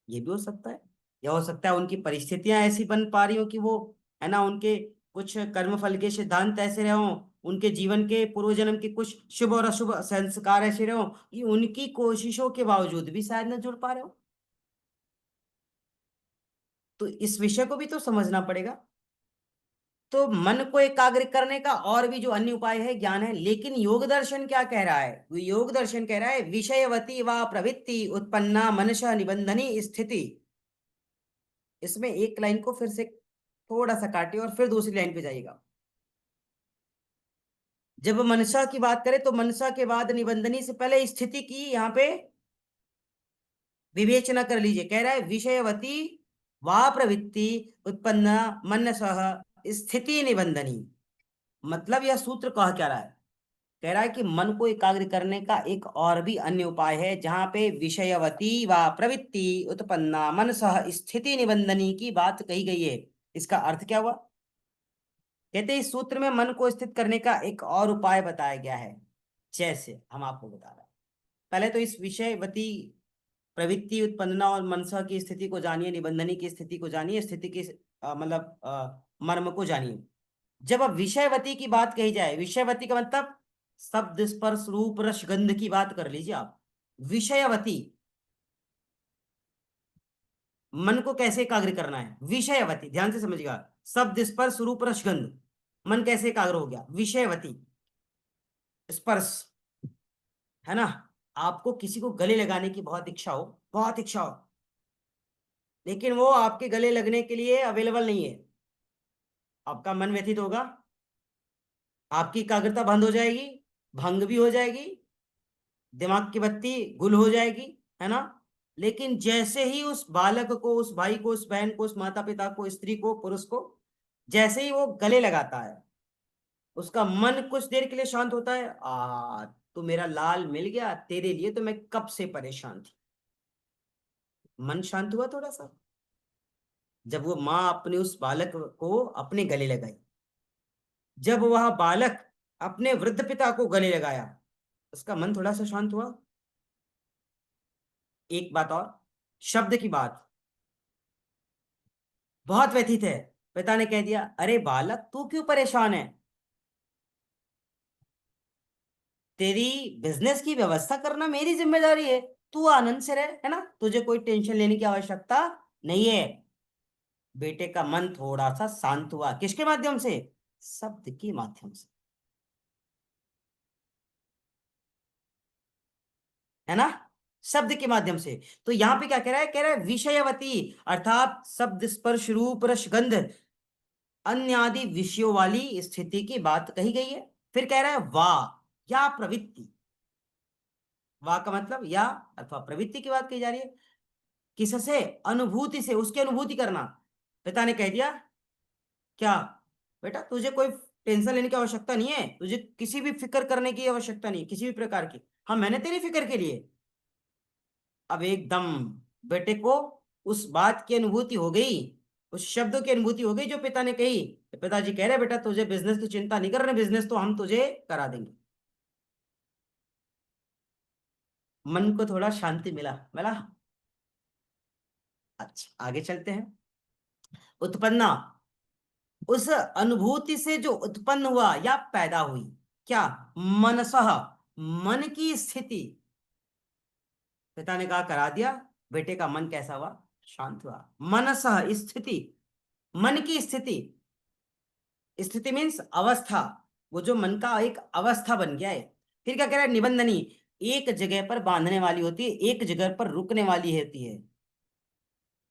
ये भी हो सकता है। या हो सकता है उनकी परिस्थितियां ऐसी बन पा रही हो कि वो, है ना, उनके कुछ कर्म फल के सिद्धांत ऐसे रहे हों, उनके जीवन के पूर्व जन्म के कुछ शुभ और अशुभ संस्कार ऐसे रहे हों कि उनकी कोशिशों के बावजूद भी शायद न जुड़ पा रहे हो। तो इस विषय को भी तो समझना पड़ेगा। तो मन को एकाग्र करने का और भी जो अन्य उपाय है, ज्ञान है। लेकिन योग दर्शन क्या कह रहा है? योग दर्शन कह रहा है विषयवती व प्रवृत्ति उत्पन्ना मनसा निबंधनी स्थिति। इसमें एक लाइन को फिर से थोड़ा सा काटिए और फिर दूसरी लाइन पे जाइएगा। जब मनसा की बात करें तो मनसा के बाद निबंधनी से पहले स्थिति की यहाँ पे विवेचना कर लीजिए। कह रहा है विषयवती वा प्रवृत्ति उत्पन्न मनसः स्थिति निबंधनी। मतलब यह सूत्र कह क्या रहा है? कह रहा है कि मन को एकाग्र करने का एक और भी अन्य उपाय है, जहां पे विषयवती व प्रवृत्ति उत्पन्ना मनसः स्थिति निबंधनी की बात कही गई है। इसका अर्थ क्या हुआ? कहते हैं इस सूत्र में मन को स्थित करने का एक और उपाय बताया गया है। जैसे हम आपको बता रहे हैं, पहले तो इस विषयवती प्रवृत्ति उत्पन्ना और मनसा की स्थिति को जानिए, निबंधनी की स्थिति को जानिए, स्थिति की मतलब मर्म को जानिए। जब अब विषयवती की बात कही जाए, विषयवती का मतलब शब्द स्पर्श रूप रस गंध की बात कर लीजिए आप। विषयवती, मन को कैसे एकाग्र करना है? विषयवती, ध्यान से समझिएगा। शब्द स्पर्श रूप रस गंध, मन कैसे एकाग्र हो गया? विषयवती। स्पर्श, है ना, आपको किसी को गले लगाने की बहुत इच्छा हो, बहुत इच्छा हो, लेकिन वो आपके गले लगने के लिए अवेलेबल नहीं है, आपका मन व्यथित होगा, आपकी एकाग्रता बंद हो जाएगी, भंग भी हो जाएगी, दिमाग की बत्ती गुल हो जाएगी, है ना। लेकिन जैसे ही उस बालक को, उस भाई को, उस बहन को, उस माता पिता को, स्त्री को, पुरुष को, जैसे ही वो गले लगाता है, उसका मन कुछ देर के लिए शांत होता है। तो मेरा लाल मिल गया, तेरे लिए तो मैं कब से परेशान थी। मन शांत हुआ थोड़ा सा, जब वो माँ अपने उस बालक को अपने गले लगाई, जब वह बालक अपने वृद्ध पिता को गले लगाया, उसका मन थोड़ा सा शांत हुआ। एक बात और, शब्द की बात, बहुत व्यथित है, पिता ने कह दिया अरे बालक तू क्यों परेशान है, तेरी बिजनेस की व्यवस्था करना मेरी जिम्मेदारी है, तू आनंद से रह, है ना, तुझे कोई टेंशन लेने की आवश्यकता नहीं है। बेटे का मन थोड़ा सा शांत हुआ, किसके माध्यम से? शब्द के माध्यम से, है ना। शब्द के माध्यम से। तो यहाँ पे क्या कह रहा है, कह रहा है विषयवती, अर्थात शब्द स्पर्श रूप रस गंध अन्य आदि विषयों वाली स्थिति की बात कही गई है। फिर कह रहा है वाह या प्रवृत्ति, वाह का मतलब या अथवा प्रवृत्ति की बात कही जा रही है। किससे, अनुभूति से, उसकी अनुभूति करना। पिता ने कह दिया क्या, बेटा तुझे कोई टेंशन लेने की आवश्यकता नहीं है, तुझे किसी भी फिक्र करने की आवश्यकता नहीं, किसी भी प्रकार की। हाँ मैंने तेरी फिक्र के लिए। अब एकदम बेटे को उस बात की अनुभूति हो गई, उस शब्दों की अनुभूति हो गई जो पिता ने कही। तो पिताजी कह रहे बेटा तुझे बिजनेस की चिंता नहीं कर रहे, बिजनेस तो हम तुझे करा देंगे। मन को थोड़ा शांति मिला मिला। अच्छा आगे चलते हैं। उत्पन्ना, उस अनुभूति से जो उत्पन्न हुआ या पैदा हुई, क्या, मनसः, मन की स्थिति। पिता ने कहा करा दिया, बेटे का मन कैसा हुआ, शांत हुआ। मनसः स्थिति, मन की स्थिति, स्थिति मीन्स अवस्था, वो जो मन का एक अवस्था बन गया है। फिर क्या कह रहा है, निबंधनी, एक जगह पर बांधने वाली होती है, एक जगह पर रुकने वाली होती है।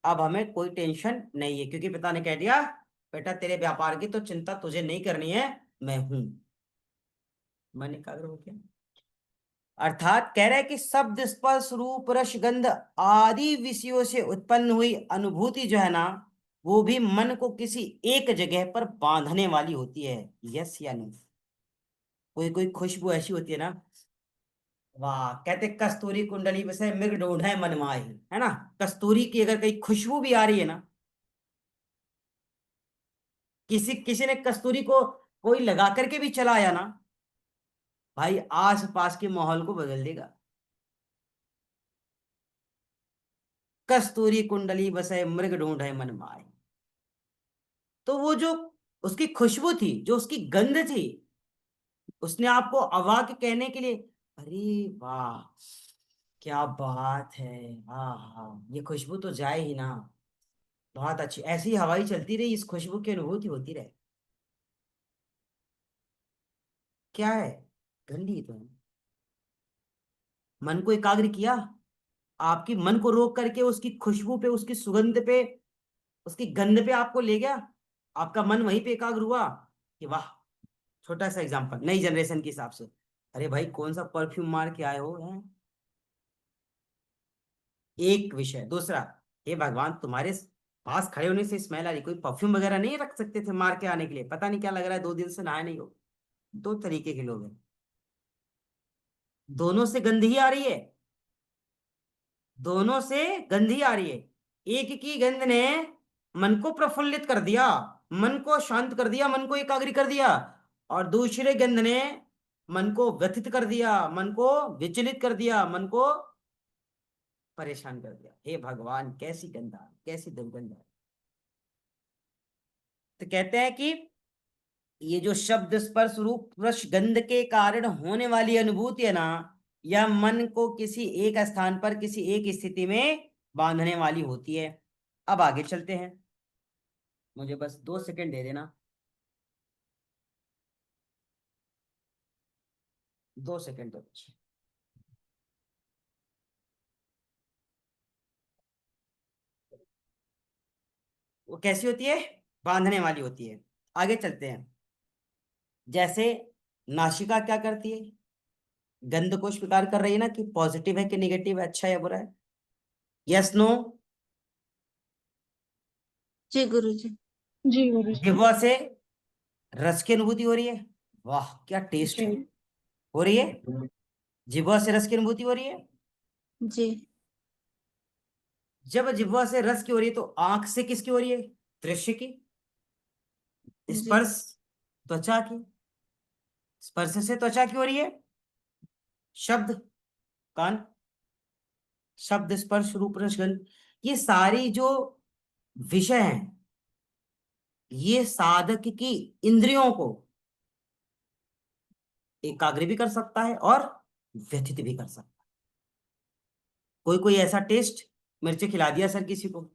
अब हमें कोई टेंशन नहीं है क्योंकि पिता ने कह दिया बेटा तेरे व्यापार की तो चिंता तुझे नहीं करनी है, मैं हूं। मन एकाग्र हो गया। अर्थात कह रहा है कि शब्द स्पर्श रूप रस गंध आदि विषयों से उत्पन्न हुई अनुभूति जो है ना, वो भी मन को किसी एक जगह पर बांधने वाली होती है। यस या नो। कोई कोई खुशबू ऐसी होती है ना, वाह, कहते कस्तूरी कुंडली वैसे मृग ढूंढे मन माही, है ना। कस्तूरी की अगर कहीं खुशबू भी आ रही है ना, किसी किसी ने कस्तूरी को कोई लगा करके भी चलाया ना, भाई आस पास के माहौल को बदल देगा। कस्तूरी कुंडली बसे मृग ढूंढे मन माही। तो वो जो उसकी खुशबू थी, जो उसकी गंध थी, उसने आपको अवाक कहने के लिए, अरे वाह क्या बात है, हाँ हाँ ये खुशबू तो जाए ही ना, बहुत अच्छी, ऐसी हवाई चलती रही, इस खुशबू की अनुभूति होती रहे। क्या है, गंदी तो है। मन को एकाग्र किया, आपकी मन को रोक करके उसकी खुशबू पे, उसकी सुगंध पे, उसकी गंध पे आपको ले गया, आपका मन वहीं पे एकाग्र हुआ कि वाह। छोटा सा एग्जांपल नई जनरेशन के हिसाब से, अरे भाई कौन सा परफ्यूम मार के आए हो हैं? एक विषय। दूसरा, हे भगवान तुम्हारे पास खड़े होने से स्मेल आ रही, कोई परफ्यूम वगैरह नहीं रख सकते थे मार के आने के लिए, पता नहीं क्या लग रहा है, 2 दिन से नहाए नहीं हो। दो तरीके के लोग हैं, दोनों से गंदगी आ रही है, दोनों से गंदगी आ रही है। एक की गंध ने मन को प्रफुल्लित कर दिया, मन को शांत कर दिया, मन को एकाग्र कर दिया, और दूसरे गंध ने मन को व्यथित कर दिया, मन को विचलित कर दिया, मन को परेशान कर दिया। हे भगवान कैसी गंधा, कैसी दुर्गंध है। तो कहते हैं कि ये जो शब्द स्पर्श रूप रस गंध के कारण होने वाली अनुभूति है ना, यह मन को किसी एक स्थान पर, किसी एक स्थिति में बांधने वाली होती है। अब आगे चलते हैं, मुझे बस 2 सेकंड दे देना, 2 सेकंड दो। वो कैसी होती है, बांधने वाली होती है। आगे चलते हैं। जैसे नासिका क्या करती है, गंध को स्वीकार कर रही है ना कि पॉजिटिव है कि नेगेटिव है, अच्छा है या बुरा है। Yes no. जी गुरुजी। जी गुरुजी। जिह्वा से रस की अनुभूति हो रही है, वाह क्या टेस्ट जी। है, हो रही है। जिह्वा से रस की अनुभूति हो रही है। जी। जब जिह्वा से रस की हो रही है तो आंख से किसकी हो रही है, दृश्य की। जी। स्पर्श, त्वचा की, स्पर्श से त्वचा की हो रही है। शब्द, कान, शब्द स्पर्श रूप रस गंध, ये सारी जो विषय हैं, ये साधक की इंद्रियों को एकाग्र भी कर सकता है और व्यथित भी कर सकता है। कोई कोई ऐसा टेस्ट, मिर्ची खिला दिया सर किसी को,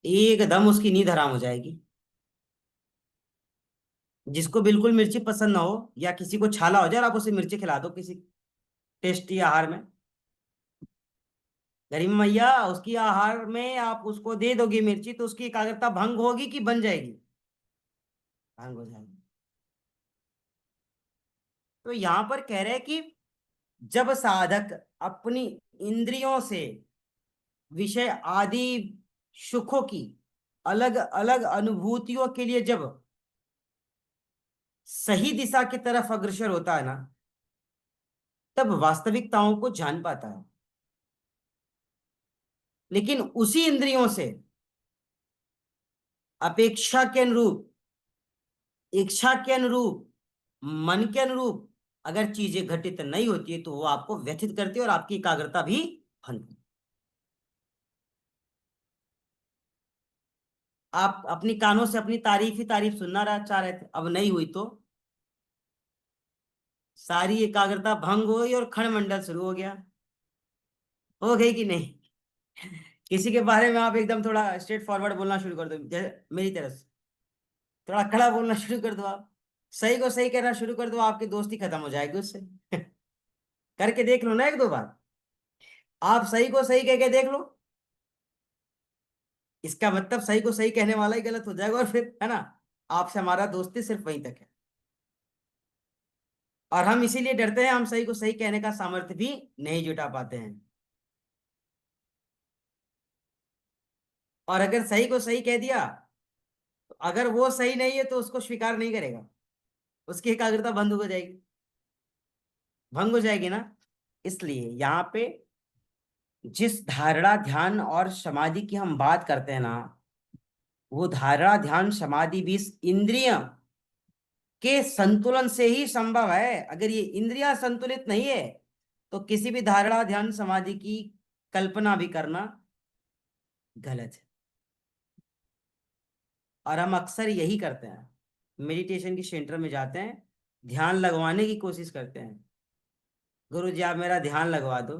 एकदम उसकी नींद हराम हो जाएगी। जिसको बिल्कुल मिर्ची पसंद ना हो, या किसी को छाला हो जाए और आप उसे मिर्ची खिला दो किसी टेस्टी आहार में, गरीब मैया, उसकी आहार में आप उसको दे दोगे मिर्ची तो उसकी एकाग्रता भंग होगी कि बन जाएगी? भंग हो जाएगी। तो यहां पर कह रहे हैं कि जब साधक अपनी इंद्रियों से विषय आदि सुखों की अलग अलग अनुभूतियों के लिए जब सही दिशा की तरफ अग्रसर होता है ना, तब वास्तविकताओं को जान पाता है। लेकिन उसी इंद्रियों से अपेक्षा के अनुरूप, इच्छा के अनुरूप, मन के अनुरूप अगर चीजें घटित नहीं होती है तो वो आपको व्यथित करती है और आपकी एकाग्रता भी भंग। आप अपनी कानों से अपनी तारीफ ही तारीफ सुनना चाह रहे थे, अब नहीं हुई तो सारी एकाग्रता भंग हो गई और खंडमंडल शुरू हो गया। हो गई कि नहीं? किसी के बारे में आप एकदम थोड़ा स्ट्रेट फॉरवर्ड बोलना शुरू कर दो, जैसे मेरी तरफ से थोड़ा खड़ा बोलना शुरू कर दो, आप सही को सही कहना शुरू कर दो, आपकी दोस्ती खत्म हो जाएगी उससे। करके देख लो ना एक दो बार, आप सही को सही कह के देख लो। इसका मतलब सही को सही कहने वाला ही गलत हो जाएगा, और फिर है ना, आपसे हमारा दोस्ती सिर्फ वहीं तक है। और हम इसीलिए डरते हैं, हम सही को सही कहने का सामर्थ्य भी नहीं जुटा पाते हैं। और अगर सही को सही कह दिया तो अगर वो सही नहीं है तो उसको स्वीकार नहीं करेगा, उसकी एकाग्रता बंद हो जाएगी, भंग हो जाएगी ना। इसलिए यहाँ पे जिस धारणा ध्यान और समाधि की हम बात करते हैं ना, वो धारणा ध्यान समाधि भी इस इंद्रिय के संतुलन से ही संभव है। अगर ये इंद्रियां संतुलित नहीं है तो किसी भी धारणा ध्यान समाधि की कल्पना भी करना गलत है। और हम अक्सर यही करते हैं, मेडिटेशन की सेंटर में जाते हैं, ध्यान लगवाने की कोशिश करते हैं, गुरु जी आप मेरा ध्यान लगवा दो।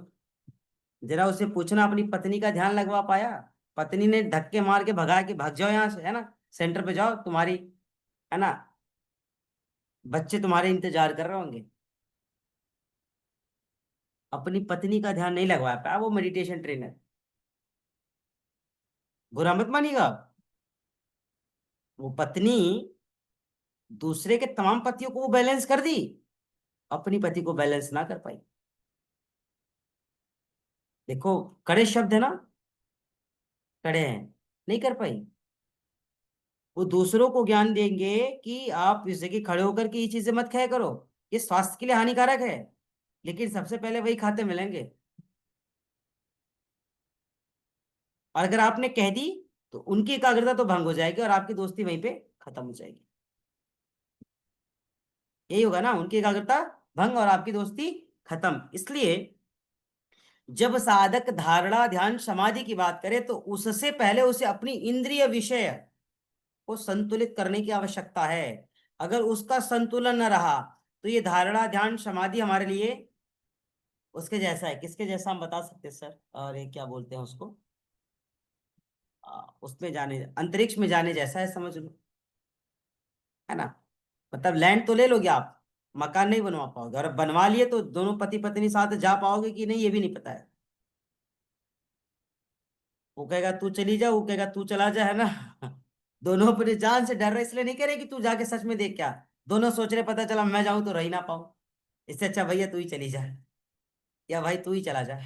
जरा उसे पूछना अपनी पत्नी का ध्यान लगवा पाया? पत्नी ने धक्के मार के भगा के भाग जाओ यहाँ से, है ना, सेंटर पे जाओ, तुम्हारी है ना बच्चे तुम्हारे इंतजार कर रहे होंगे। अपनी पत्नी का ध्यान नहीं लगवा पाया वो मेडिटेशन ट्रेनर, बुरा मत मानिएगा। वो पत्नी दूसरे के तमाम पतियों को वो बैलेंस कर दी, अपनी पति को बैलेंस ना कर पाई। देखो, कड़े शब्द है ना, कड़े हैं, नहीं कर पाई। वो दूसरों को ज्ञान देंगे कि आप इस जगह खड़े होकर के ये चीजें मत खाया करो, ये स्वास्थ्य के लिए हानिकारक है, लेकिन सबसे पहले वही खाते मिलेंगे। और अगर आपने कह दी तो उनकी एकाग्रता तो भंग हो जाएगी और आपकी दोस्ती वहीं पे खत्म हो जाएगी। यही होगा ना, उनकी एकाग्रता भंग और आपकी दोस्ती खत्म। इसलिए जब साधक धारणा ध्यान समाधि की बात करे तो उससे पहले उसे अपनी इंद्रिय विषय को संतुलित करने की आवश्यकता है। अगर उसका संतुलन न रहा तो ये धारणा ध्यान समाधि हमारे लिए उसके जैसा है। किसके जैसा हम बता सकते हैं सर? और ये क्या बोलते हैं उसको, उसमें जाने, अंतरिक्ष में जाने जैसा है, समझ लो, है ना। मतलब लैंड तो ले लोगे आप, मकान नहीं बनवा पाओगे, और बनवा लिए तो दोनों पति पत्नी साथ जा पाओगे कि नहीं ये भी नहीं पता है। वो कहेगा तू चली जा, वो कहेगा तू चला जा, है ना। दोनों अपनी जान से डर रहे, इसलिए नहीं कह रहे कि तू जाके सच में देख क्या, दोनों सोच रहे पता चला मैं जाऊं तो रह ही ना पाऊं, इससे अच्छा भैया तू ही चली जा, या भाई तू ही चला जा।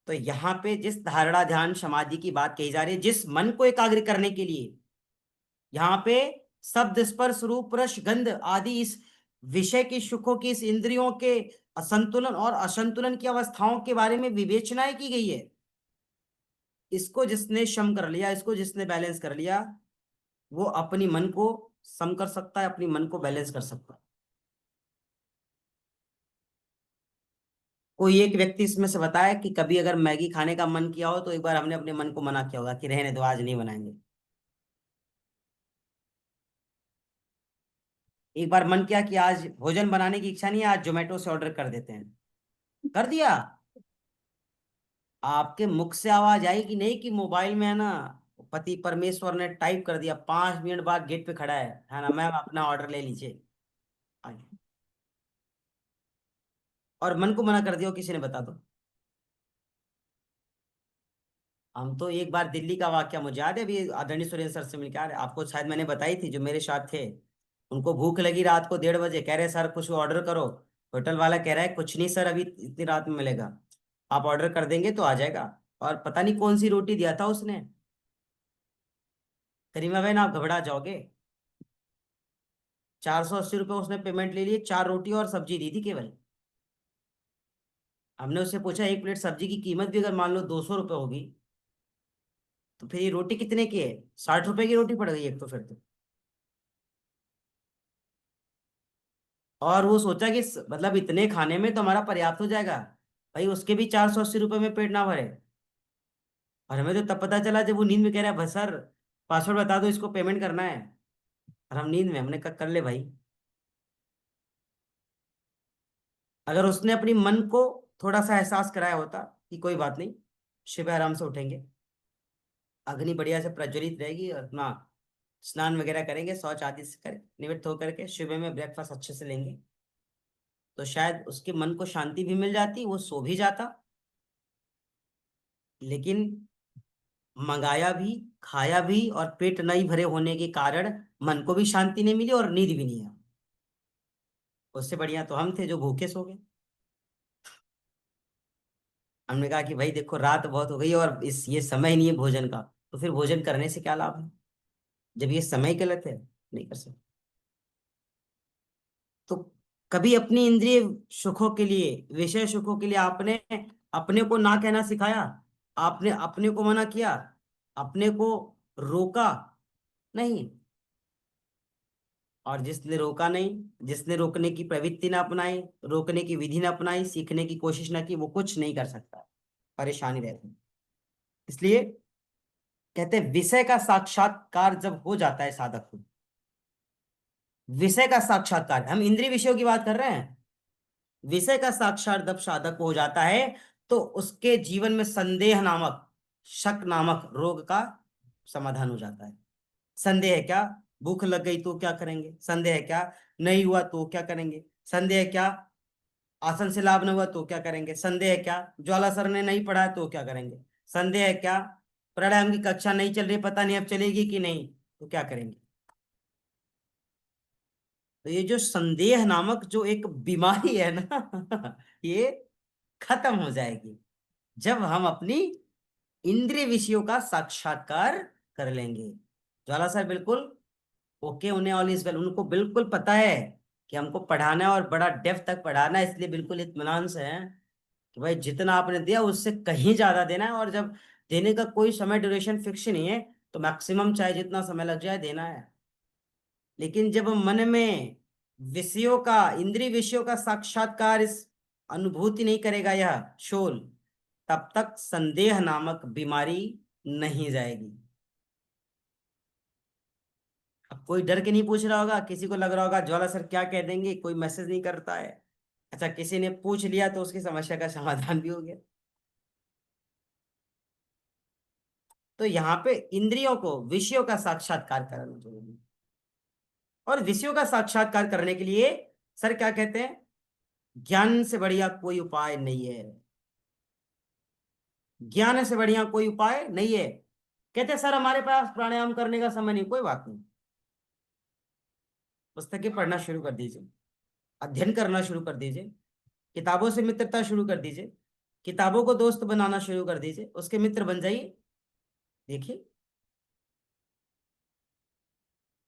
तो यहाँ पे जिस धारणा ध्यान समाधि की बात कही जा रही है, जिस मन को एकाग्र करने के लिए यहाँ पे शब्द स्पर्श रूप रस गंध आदि इस विषय की सुखों की, इस इंद्रियों के असंतुलन और असंतुलन की अवस्थाओं के बारे में विवेचनाएं की गई है। इसको जिसने सम कर लिया, इसको जिसने बैलेंस कर लिया, वो अपनी मन को सम कर सकता है, अपनी मन को बैलेंस कर सकता है। कोई एक व्यक्ति इसमें से बताया कि कभी अगर मैगी खाने का मन किया हो तो एक बार हमने अपने मन को मना किया होगा कि रहने दो आज नहीं बनाएंगे। एक बार मन किया कि आज भोजन बनाने की इच्छा नहीं है, आज जोमेटो से ऑर्डर कर देते हैं, कर दिया। आपके मुख से आवाज आई कि नहीं कि मोबाइल में है ना, पति परमेश्वर ने टाइप कर दिया, 5 मिनट बाद गेट पे खड़ा है ना, मैम अपना ऑर्डर ले लीजिए। और मन को मना कर दिया हो किसी ने, बता दो। हम तो एक बार दिल्ली का वाकया मुझे याद है, अभी आदरणीय सुरेंद्र सर से मिलकर आ रहे, आपको शायद मैंने बताई थी, जो मेरे साथ थे। उनको भूख लगी रात को 1:30 बजे, कह रहे सर कुछ ऑर्डर करो। होटल वाला कह रहा है कुछ नहीं सर, अभी इतनी रात में मिलेगा, आप ऑर्डर कर देंगे तो आ जाएगा। और पता नहीं कौन सी रोटी दिया था उसने। करीमा बहन आप घबरा जाओगे, 480 रुपये उसने पेमेंट ले लिए, 4 रोटी और सब्जी दी थी केवल। हमने उससे पूछा एक प्लेट सब्जी की कीमत भी अगर मान लो 200 रुपये होगी, तो फिर ये रोटी कितने की है? 60 रुपए की रोटी पड़ गई एक तो, फिर तो। और वो सोचा कि मतलब इतने खाने में तो हमारा पर्याप्त हो जाएगा, भाई उसके भी 480 रुपये में पेट ना भरे। और हमें तो तब पता चला जब वो नींद में कह रहा है बस सर पासवर्ड बता दो, इसको पेमेंट करना है। और हम नींद में, हमने कहा कर ले भाई। अगर उसने अपनी मन को थोड़ा सा एहसास कराया होता कि कोई बात नहीं, सुबह आराम से उठेंगे, अग्नि बढ़िया से प्रज्वलित रहेगी, और अपना स्नान वगैरह करेंगे, शौच आदि से कर निवृत्त होकर के सुबह में ब्रेकफास्ट अच्छे से लेंगे, तो शायद उसके मन को शांति भी मिल जाती, वो सो भी जाता। लेकिन मंगाया भी, खाया भी, और पेट नहीं भरे होने के कारण मन को भी शांति नहीं मिली और नींद भी नहीं आई। उससे बढ़िया तो हम थे जो भूखे सो गए। हमने कहा कि भाई देखो रात बहुत हो गई और इस ये समय नहीं है भोजन का, तो फिर भोजन करने से क्या लाभ है जब ये समय गलत है, नहीं कर सकते। तो कभी अपनी इंद्रिय सुखों के लिए, विषय सुखों के लिए आपने अपने को ना कहना सिखाया? आपने अपने को मना किया? अपने को रोका? नहीं। और जिसने रोका नहीं, जिसने रोकने की प्रवृत्ति ना अपनाई, रोकने की विधि ना अपनाई, सीखने की कोशिश ना की, वो कुछ नहीं कर सकता, परेशानी रहती है। इसलिए कहते हैं विषय का साक्षात्कार जब हो जाता है साधक को, विषय का साक्षात्कार, हम इंद्रिय विषयों की बात कर रहे हैं, विषय का साक्षात जब साधक को हो जाता है, तो उसके जीवन में संदेह नामक, शक नामक रोग का समाधान हो जाता है। संदेह है क्या? भूख लग गई तो क्या करेंगे? संदेह है क्या? नहीं हुआ तो क्या करेंगे? संदेह है क्या? आसन से लाभ न हुआ तो क्या करेंगे? संदेह है क्या? ज्वाला सर ने नहीं पढ़ा तो क्या करेंगे? संदेह है क्या? प्राणायाम की कक्षा नहीं चल रही, पता नहीं अब चलेगी कि नहीं, तो क्या करेंगे? तो ये जो संदेह नामक जो एक बीमारी है ना ये खत्म हो जाएगी जब हम अपनी इंद्रिय विषयों का साक्षात्कार कर लेंगे। ज्वाला सर बिल्कुल ओके, उन्हें ऑल इज वेल, उनको बिल्कुल पता है कि हमको पढ़ाना है और बड़ा डेप्थ तक पढ़ाना है, इसलिए बिल्कुल इत्मीनान से है कि भाई जितना आपने दिया उससे कहीं ज्यादा देना है, और जब देने का कोई समय ड्यूरेशन फिक्स नहीं है, तो मैक्सिमम चाहे जितना समय लग जाए देना है। लेकिन जब मन में विषयों का, इंद्रिय विषयों का साक्षात्कार, इस अनुभूति नहीं करेगा यह शोल, तब तक संदेह नामक बीमारी नहीं जाएगी। अब कोई डर के नहीं पूछ रहा होगा, किसी को लग रहा होगा ज्वाला सर क्या कह देंगे, कोई मैसेज नहीं करता है। अच्छा किसी ने पूछ लिया तो उसकी समस्या का समाधान भी हो गया। तो यहाँ पे इंद्रियों को, विषयों का साक्षात्कार करना जरूरी है। और विषयों का साक्षात्कार करने के लिए सर क्या कहते हैं, ज्ञान से बढ़िया कोई उपाय नहीं है। ज्ञान से बढ़िया कोई उपाय नहीं है। कहते हैं सर हमारे पास प्राणायाम करने का समय नहीं, कोई बात नहीं, पुस्तकें पढ़ना शुरू कर दीजिए, अध्ययन करना शुरू कर दीजिए, किताबों से मित्रता शुरू कर दीजिए, किताबों को दोस्त बनाना शुरू कर दीजिए, उसके मित्र बन जाइए, देखिए,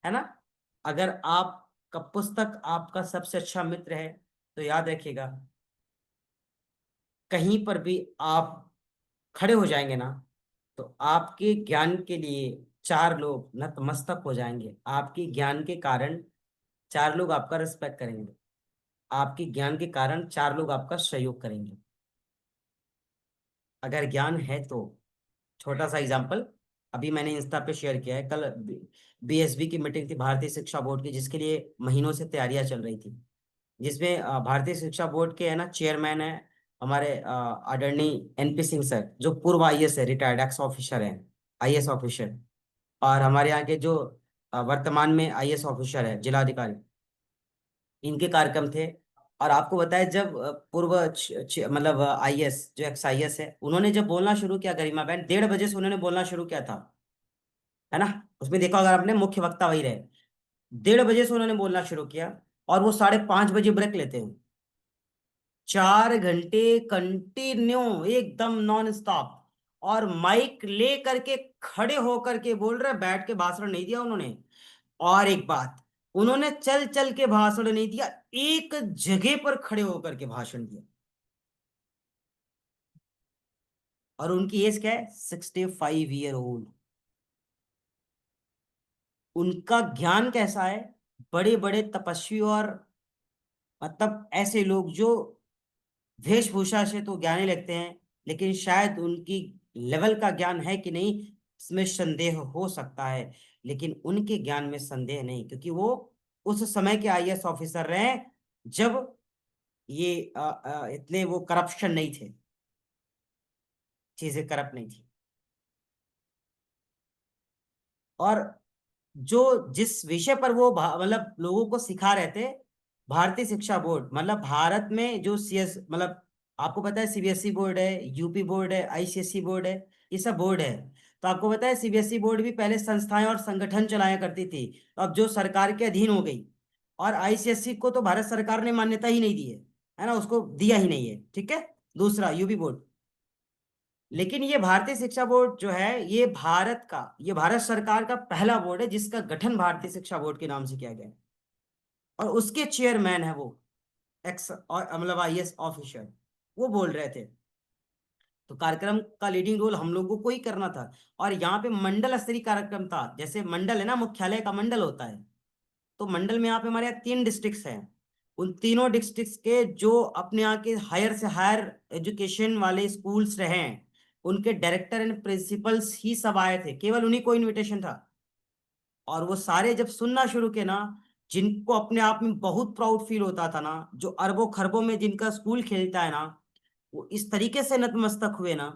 है ना। अगर आपका पुस्तक आपका सबसे अच्छा मित्र है, तो याद रखिएगा कहीं पर भी आप खड़े हो जाएंगे ना, तो आपके ज्ञान के लिए 4 लोग नतमस्तक हो जाएंगे। आपके ज्ञान के कारण 4 लोग आपका रिस्पेक्ट करेंगे, आपके ज्ञान के कारण 4 लोग आपका सहयोग करेंगे, अगर ज्ञान है तो। छोटा सा एग्जांपल अभी मैंने इंस्टा पे शेयर किया है, कल बीएसबी की मीटिंग थी, भारतीय शिक्षा बोर्ड की, जिसके लिए महीनों से तैयारियां चल रही थी, जिसमें भारतीय शिक्षा बोर्ड के है ना चेयरमैन है हमारे आदरणीय एनपी सिंह सर, जो पूर्व आईएएस है, रिटायर्ड एक्स ऑफिसर हैं, आईएएस ऑफिसर। और हमारे यहाँ के जो वर्तमान में आईएएस ऑफिसर है, जिलाधिकारी, इनके कार्यक्रम थे। और आपको बताया जब पूर्व मतलब आईएएस जो एक्स आईएएस है, उन्होंने जब बोलना शुरू किया, गरिमा बहन 1:30 बजे से उन्होंने बोलना शुरू किया था, है ना। उसमें देखा अगर आपने, मुख्य वक्ता वही रहे। 1:30 बजे से उन्होंने बोलना शुरू किया और वो 5:30 बजे ब्रेक लेते हैं। 4 घंटे कंटिन्यू, एकदम नॉन स्टॉप। और माइक ले करके खड़े होकर के बोल रहे, बैठ के भाषण नहीं दिया उन्होंने। और एक बात, उन्होंने चल चल के भाषण नहीं दिया, एक जगह पर खड़े होकर के भाषण दिया। और उनकी एज क्या है? 65 ईयर ओल्ड। उनका ज्ञान कैसा है? बड़े बड़े तपस्वी और मतलब ऐसे लोग जो वेशभूषा से तो ज्ञानी लगते हैं, लेकिन शायद उनकी लेवल का ज्ञान है कि नहीं, इसमें संदेह हो सकता है। लेकिन उनके ज्ञान में संदेह नहीं, क्योंकि वो उस समय के आईएएस ऑफिसर रहे जब ये इतने वो करप्शन नहीं थे, चीजें करप्ट नहीं थी। और जो जिस विषय पर वो मतलब लोगों को सिखा रहे थे, भारतीय शिक्षा बोर्ड, मतलब भारत में जो सीएस मतलब आपको पता है सीबीएसई बोर्ड है, यूपी बोर्ड है, आईसीएसई बोर्ड है, ये सब बोर्ड है। तो आपको पता है सीबीएसई बोर्ड भी पहले संस्थाएं और संगठन चलाया करती थी, तो अब जो सरकार के अधीन हो गई। और आईसीएसई को तो भारत सरकार ने मान्यता ही नहीं दी है ना, उसको दिया ही नहीं है, ठीक है। दूसरा यूपी बोर्ड। लेकिन ये भारतीय शिक्षा बोर्ड जो है, ये भारत सरकार का पहला बोर्ड है जिसका गठन भारतीय शिक्षा बोर्ड के नाम से किया गया है। और उसके चेयरमैन है वो एक्स और मतलब आईएएस ऑफिसर, वो बोल रहे थे। तो कार्यक्रम का लीडिंग रोल हम लोगों को ही करना था। और यहाँ पे मंडल स्तरीय कार्यक्रम था, जैसे मंडल है ना, मुख्यालय का मंडल होता है। तो मंडल में यहाँ पे हमारे यहाँ 3 डिस्ट्रिक्ट्स हैं। उन तीनों डिस्ट्रिक्ट्स के जो अपने यहाँ के हायर से हायर एजुकेशन वाले स्कूल्स रहे हैं, उनके डायरेक्टर एंड प्रिंसिपल्स ही सब आए थे, केवल उन्हीं को इनविटेशन था। और वो सारे जब सुनना शुरू किए ना, जिनको अपने आप में बहुत प्राउड फील होता था ना, जो अरबों खरबों में जिनका स्कूल खेलता है ना, वो इस तरीके से नतमस्तक हुए ना,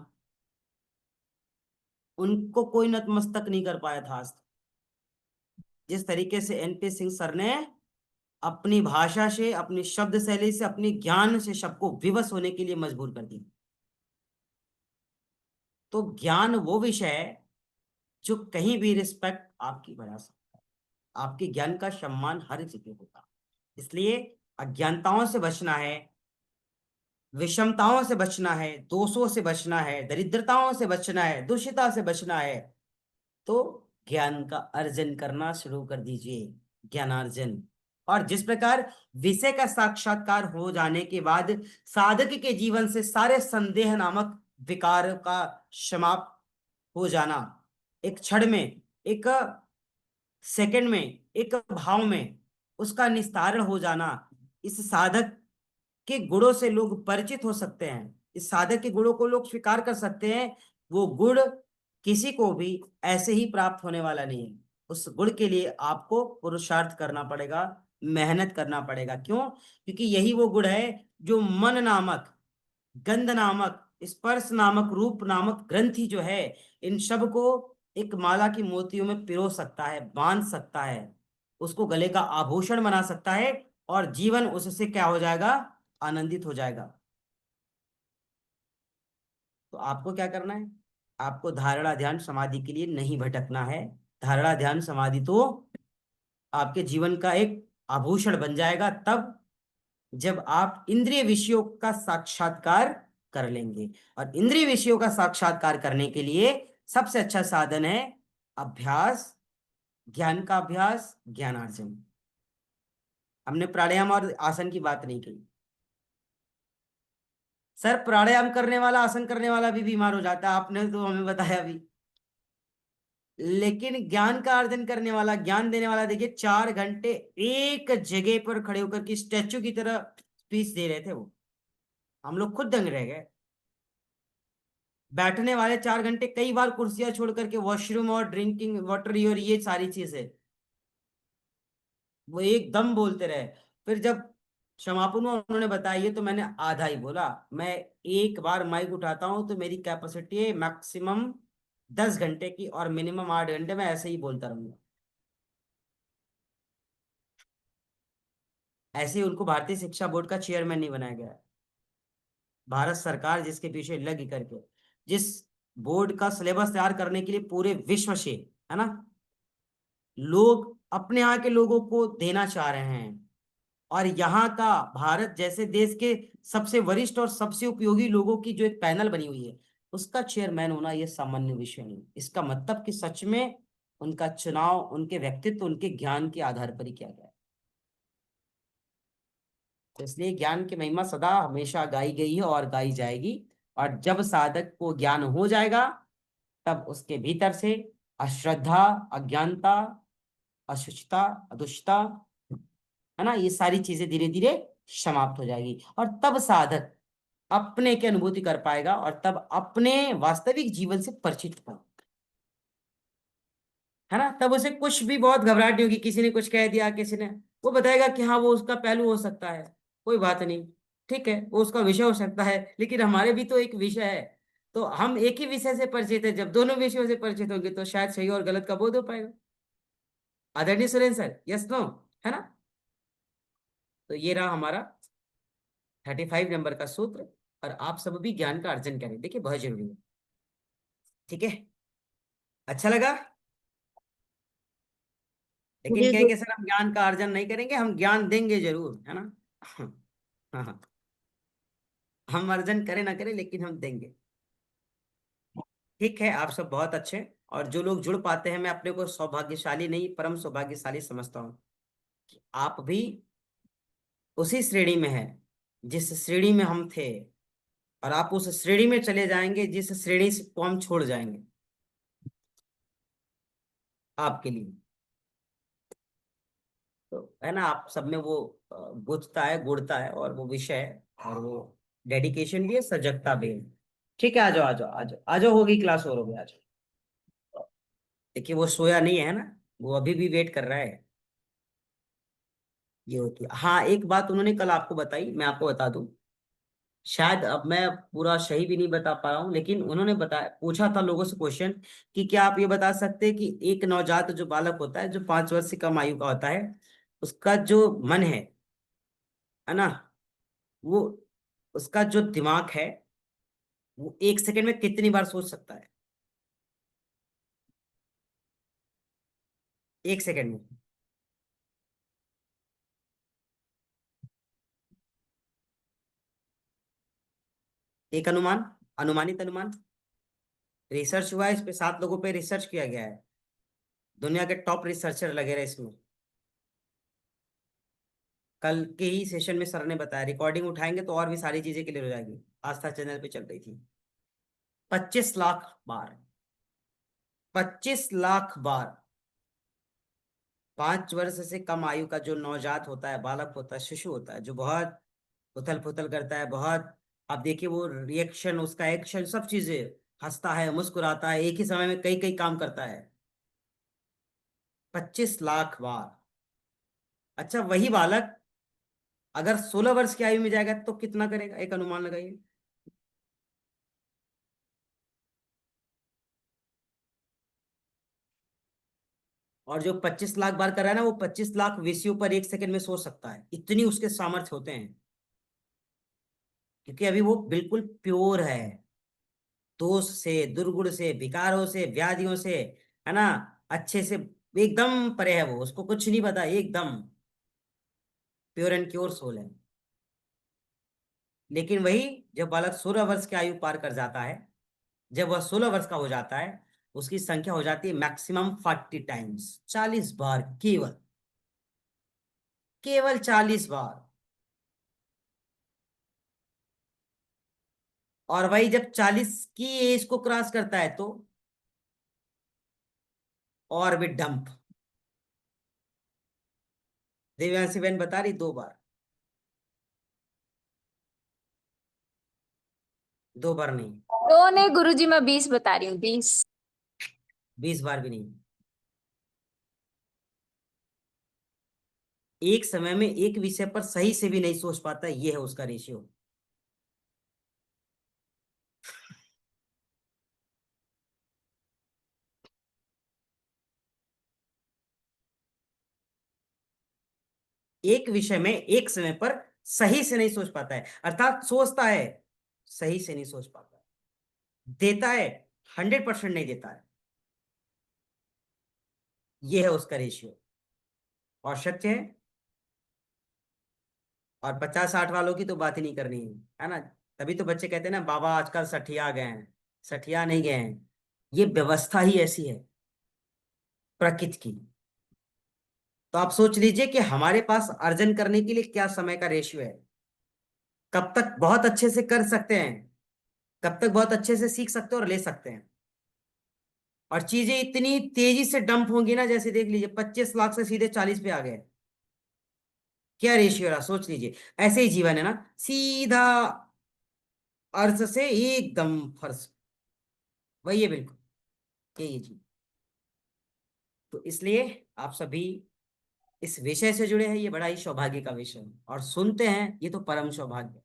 उनको कोई नतमस्तक नहीं कर पाया था आज तक। जिस तरीके से एनपी सिंह सर ने अपनी भाषा से, अपनी शब्द शैली से, अपनी ज्ञान से सबको विवश होने के लिए मजबूर कर दिया। तो ज्ञान वो विषय है जो कहीं भी रिस्पेक्ट आपकी बढ़ा सकता है, आपके ज्ञान का सम्मान हर जगह होता है। इसलिए अज्ञानताओं से बचना है, विषमताओं से बचना है, दोषों से बचना है, दरिद्रताओं से बचना है, दूषिता से बचना है, तो ज्ञान का अर्जन करना शुरू कर दीजिए, ज्ञानार्जन। और जिस प्रकार विषय का साक्षात्कार हो जाने के बाद साधक के जीवन से सारे संदेह नामक विकार का समाप्त हो जाना, एक क्षण में, एक सेकंड में, एक भाव में उसका निस्तारण हो जाना, इस साधक के गुणों से लोग परिचित हो सकते हैं, इस साधक के गुणों को लोग स्वीकार कर सकते हैं। वो गुण किसी को भी ऐसे ही प्राप्त होने वाला नहीं है। उस गुण के लिए आपको पुरुषार्थ करना पड़ेगा, मेहनत करना पड़ेगा। क्यों? क्योंकि यही वो गुण है जो मन नामक, गंध नामक, स्पर्श नामक, रूप नामक ग्रंथि जो है, इन सब को एक माला की मोतियों में पिरो सकता है, बांध सकता है, उसको गले का आभूषण बना सकता है, और जीवन उससे क्या हो जाएगा? आनंदित हो जाएगा। तो आपको क्या करना है? आपको धारणा ध्यान समाधि के लिए नहीं भटकना है। धारणा ध्यान समाधि तो आपके जीवन का एक आभूषण बन जाएगा तब, जब आप इंद्रिय विषयों का साक्षात्कार कर लेंगे। और इंद्रिय विषयों का साक्षात्कार करने के लिए सबसे अच्छा साधन है अभ्यास, ज्ञान का अभ्यास, ज्ञानार्जन। हमने प्राणायाम और आसन की बात नहीं की। सर प्राणायाम करने वाला, आसन करने वाला भी बीमार हो जाता है, आपने तो हमें बताया अभी। लेकिन ज्ञान का अर्जन करने वाला, ज्ञान देने वाला, देखिए 4 घंटे एक जगह पर खड़े होकर के स्टैचू की तरह स्पीच दे रहे थे वो। हम लोग खुद दंग रह गए। बैठने वाले 4 घंटे कई बार कुर्सियां छोड़ करके वॉशरूम और ड्रिंकिंग वाटर और ये सारी चीजें वो एकदम बोलते रहे। फिर जब समापन हुआ, उन्होंने बताया, ये तो मैंने आधा ही बोला। मैं एक बार माइक उठाता हूं तो मेरी कैपेसिटी है मैक्सिमम 10 घंटे की, और मिनिमम 8 घंटे में ऐसे ही बोलता रहूंगा। ऐसे ही उनको भारतीय शिक्षा बोर्ड का चेयरमैन नहीं बनाया गया है। भारत सरकार जिसके पीछे लग करके जिस बोर्ड का सिलेबस तैयार करने के लिए पूरे विश्व से, है ना, लोग अपने यहाँ के लोगों को देना चाह रहे हैं, और यहाँ का भारत जैसे देश के सबसे वरिष्ठ और सबसे उपयोगी लोगों की जो एक पैनल बनी हुई है, उसका चेयरमैन होना ये सामान्य विषय नहीं। इसका मतलब कि सच में उनका चुनाव उनके व्यक्तित्व, उनके ज्ञान के आधार पर ही किया गया है। तो इसलिए ज्ञान की महिमा सदा हमेशा गाई गई है और गाई जाएगी। और जब साधक को ज्ञान हो जाएगा, तब उसके भीतर से अश्रद्धा, अज्ञानता, अशुचिता, अदुष्टता, है ना, ये सारी चीजें धीरे धीरे समाप्त हो जाएगी, और तब साधक अपने की अनुभूति कर पाएगा, और तब अपने वास्तविक जीवन से परिचित होगा, है ना। तब उसे कुछ भी बहुत घबराहट नहीं होगी, किसी ने कुछ कह दिया, किसी ने, वो बताएगा कि हाँ वो उसका पहलू हो सकता है, कोई बात नहीं, ठीक है, वो उसका विषय हो सकता है, लेकिन हमारे भी तो एक विषय है। तो हम एक ही विषय से परिचित है, जब दोनों विषयों से परिचित होंगे तो शायद सही और गलत का बोध हो पाएगा। आदरणीय सुरेंद्र सर, यस नो, है ना। तो ये रहा हमारा 35 नंबर का सूत्र। और आप सब भी ज्ञान का अर्जन करें, देखिए बहुत जरूरी है, ठीक है। अच्छा लगा। लेकिन जी कहेंगे गुरु सर हम ज्ञान का अर्जन नहीं करेंगे, हम ज्ञान देंगे जरूर, है ना। हाँ हाँ, हम अर्जन करें ना करें लेकिन हम देंगे। ठीक है, आप सब बहुत अच्छे। और जो लोग जुड़ पाते हैं, मैं अपने को सौभाग्यशाली नहीं परम सौभाग्यशाली समझता हूँ कि आप भी उसी श्रेणी में हैं जिस श्रेणी में हम थे, और आप उस श्रेणी में चले जाएंगे जिस श्रेणी से को हम छोड़ जाएंगे आपके लिए। तो है ना, आप सब में वो गुथता है, गुड़ता है, और वो विषय है, और वो डेडिकेशन भी है, सजगता भी है। ठीक है, आ जाओ आ जाओ आ जाओ आ जाओ, होगी क्लास और होगी, आ जाओ। देखिए वो सोया नहीं है ना, वो अभी भी वेट कर रहा है। ये होती है। हाँ, एक बात उन्होंने कल आपको बताई, मैं आपको बता दूं, शायद अब मैं पूरा सही भी नहीं बता पा रहा हूँ, लेकिन उन्होंने बताया, पूछा था लोगों से क्वेश्चन कि क्या आप ये बता सकते हैं कि एक नवजात जो बालक होता है, जो 5 वर्ष से कम आयु का होता है, उसका जो मन है ना, वो, उसका जो दिमाग है, वो 1 सेकंड में कितनी बार सोच सकता है? 1 सेकंड में। एक अनुमान, अनुमानित अनुमान, रिसर्च हुआ है इस पे, 7 लोगों पे रिसर्च किया गया है, दुनिया के टॉप रिसर्चर लगे रहे इसमें। कल के ही सेशन में सर ने बताया, रिकॉर्डिंग उठाएंगे तो और भी सारी चीजें क्लियर हो जाएगी। आस्था चैनल पे चल रही थी। 25 लाख बार, 25 लाख बार। 5 वर्ष से कम आयु का जो नवजात होता है, बालक होता है, शिशु होता है, जो बहुत उथल पुथल करता है, बहुत, आप देखिए वो रिएक्शन, उसका एक्शन, सब चीजें, हंसता है, मुस्कुराता है, एक ही समय में कई कई काम करता है। 25 लाख बार। अच्छा, वही बालक अगर 16 वर्ष की आयु में जाएगा तो कितना करेगा, एक अनुमान लगाइए। और जो 25 लाख बार कर रहा है ना, वो 25 लाख विषयों पर 1 सेकंड में सोच सकता है, इतनी उसके सामर्थ्य होते हैं, क्योंकि अभी वो बिल्कुल प्योर है, दोष से, दुर्गुण से, विकारों से, व्याधियों से, है ना, अच्छे से एकदम परे है वो, उसको कुछ नहीं पता, एकदम प्योर एंड क्योर सोल है। लेकिन वही, जब बालक 16 वर्ष की आयु पार कर जाता है, जब वह 16 वर्ष का हो जाता है, उसकी संख्या हो जाती है मैक्सिमम 40 टाइम्स, 40 बार, केवल, केवल 40 बार। और वही जब 40 की एज को क्रॉस करता है तो और भी डंप। देवयांशी बहन बता रही, 2 बार, 2 बार नहीं, दो नहीं गुरुजी, मैं 20 बता रही हूँ, 20। 20 बार भी नहीं। एक समय में एक विषय पर सही से भी नहीं सोच पाता, ये है उसका रेशियो। एक विषय में एक समय पर सही से नहीं सोच पाता है, अर्थात सोचता है, सही से नहीं सोच पाता, देता है 100% नहीं देता है। ये है उसका रेशियो। और सत्य है। और 50-60 वालों की तो बात ही नहीं करनी है ना। तभी तो बच्चे कहते हैं ना, बाबा आजकल सठिया गए हैं। सठिया नहीं गए हैं, ये व्यवस्था ही ऐसी है प्रकृति की। तो आप सोच लीजिए कि हमारे पास अर्जन करने के लिए क्या समय का रेशियो है, कब तक बहुत अच्छे से कर सकते हैं, कब तक बहुत अच्छे से सीख सकते हैं और ले सकते हैं। और चीजें इतनी तेजी से डंप होंगी ना, जैसे देख लीजिए 25 लाख से सीधे 40 पे आ गए। क्या रेशियो रहा सोच लीजिए। ऐसे ही जीवन है ना, सीधा अर्थ से एकदम फर्श, वही है बिल्कुल, यही जी। तो इसलिए आप सभी इस विषय से जुड़े हैं, ये बड़ा ही सौभाग्य का विषय है, और सुनते हैं, ये तो परम सौभाग्य है।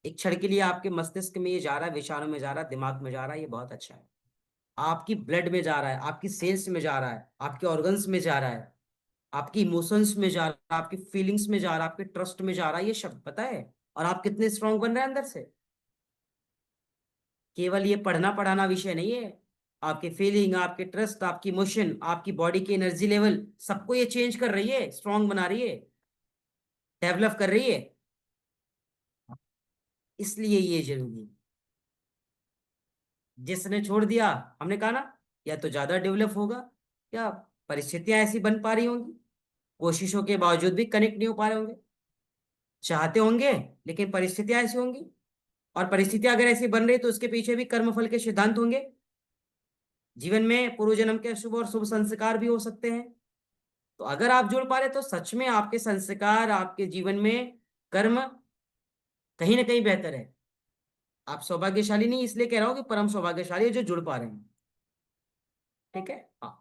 एक क्षण के लिए आपके मस्तिष्क में ये जा रहा है, विचारों में जा रहा है, दिमाग में जा रहा है, ये बहुत अच्छा है। आपकी ब्लड में जा रहा है, आपकी सेल्स में जा रहा है, आपके ऑर्गन्स में जा रहा है, आपकी इमोशंस में जा रहा है, आपकी फीलिंग्स में जा रहा है, आपके ट्रस्ट में जा रहा है, ये शब्द पता है। और आप कितने स्ट्रांग बन रहे हैं अंदर से। केवल ये पढ़ना पढ़ाना विषय नहीं है, आपके फीलिंग, आपके ट्रस्ट, आपकी इमोशन, आपकी बॉडी की एनर्जी लेवल, सबको ये चेंज कर रही है, स्ट्रांग बना रही है, डेवलप कर रही है। इसलिए ये जरूरी है। जिसने छोड़ दिया, हमने कहा ना, या तो ज्यादा डेवलप होगा, या परिस्थितियां ऐसी बन पा रही होंगी, कोशिशों के बावजूद भी कनेक्ट नहीं हो पा रहे होंगे। चाहते होंगे लेकिन परिस्थितियां ऐसी होंगी, और परिस्थितियां अगर ऐसी बन रही तो उसके पीछे भी कर्मफल के सिद्धांत होंगे। जीवन में पूर्व जन्म के शुभ और शुभ संस्कार भी हो सकते हैं। तो अगर आप जुड़ पा रहे तो सच में आपके संस्कार, आपके जीवन में कर्म कहीं ना कहीं बेहतर है। आप सौभाग्यशाली नहीं इसलिए कह रहा हूं कि परम सौभाग्यशाली है जो जुड़ पा रहे हैं। ठीक है, हाँ।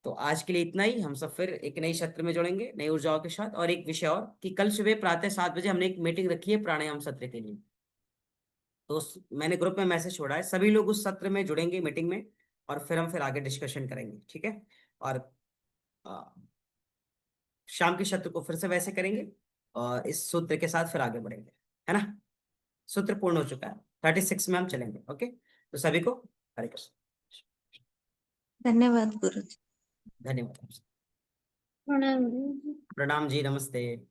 तो आज के लिए इतना ही। हम सब फिर एक नई सत्र में जुड़ेंगे, नई ऊर्जाओं के साथ। और एक विषय और, कि कल सुबह प्रातः 7 बजे हमने एक मीटिंग रखी है प्राणायाम सत्र के लिए। तो मैंने ग्रुप में मैसेज छोड़ा है, सभी लोग उस सत्र में जुड़ेंगे, मीटिंग में। और फिर आगे डिस्कशन करेंगे, ठीक है। और आ, शाम के सत्र को फिर से वैसे करेंगे, और इस सूत्र के साथ फिर आगे बढ़ेंगे, है ना। सूत्र पूर्ण हो चुका है, 36 में हम चलेंगे। ओके, तो सभी को हरे कृष्ण। धन्यवाद गुरु जी। धन्यवाद। प्रणाम। प्रणाम जी, नमस्ते।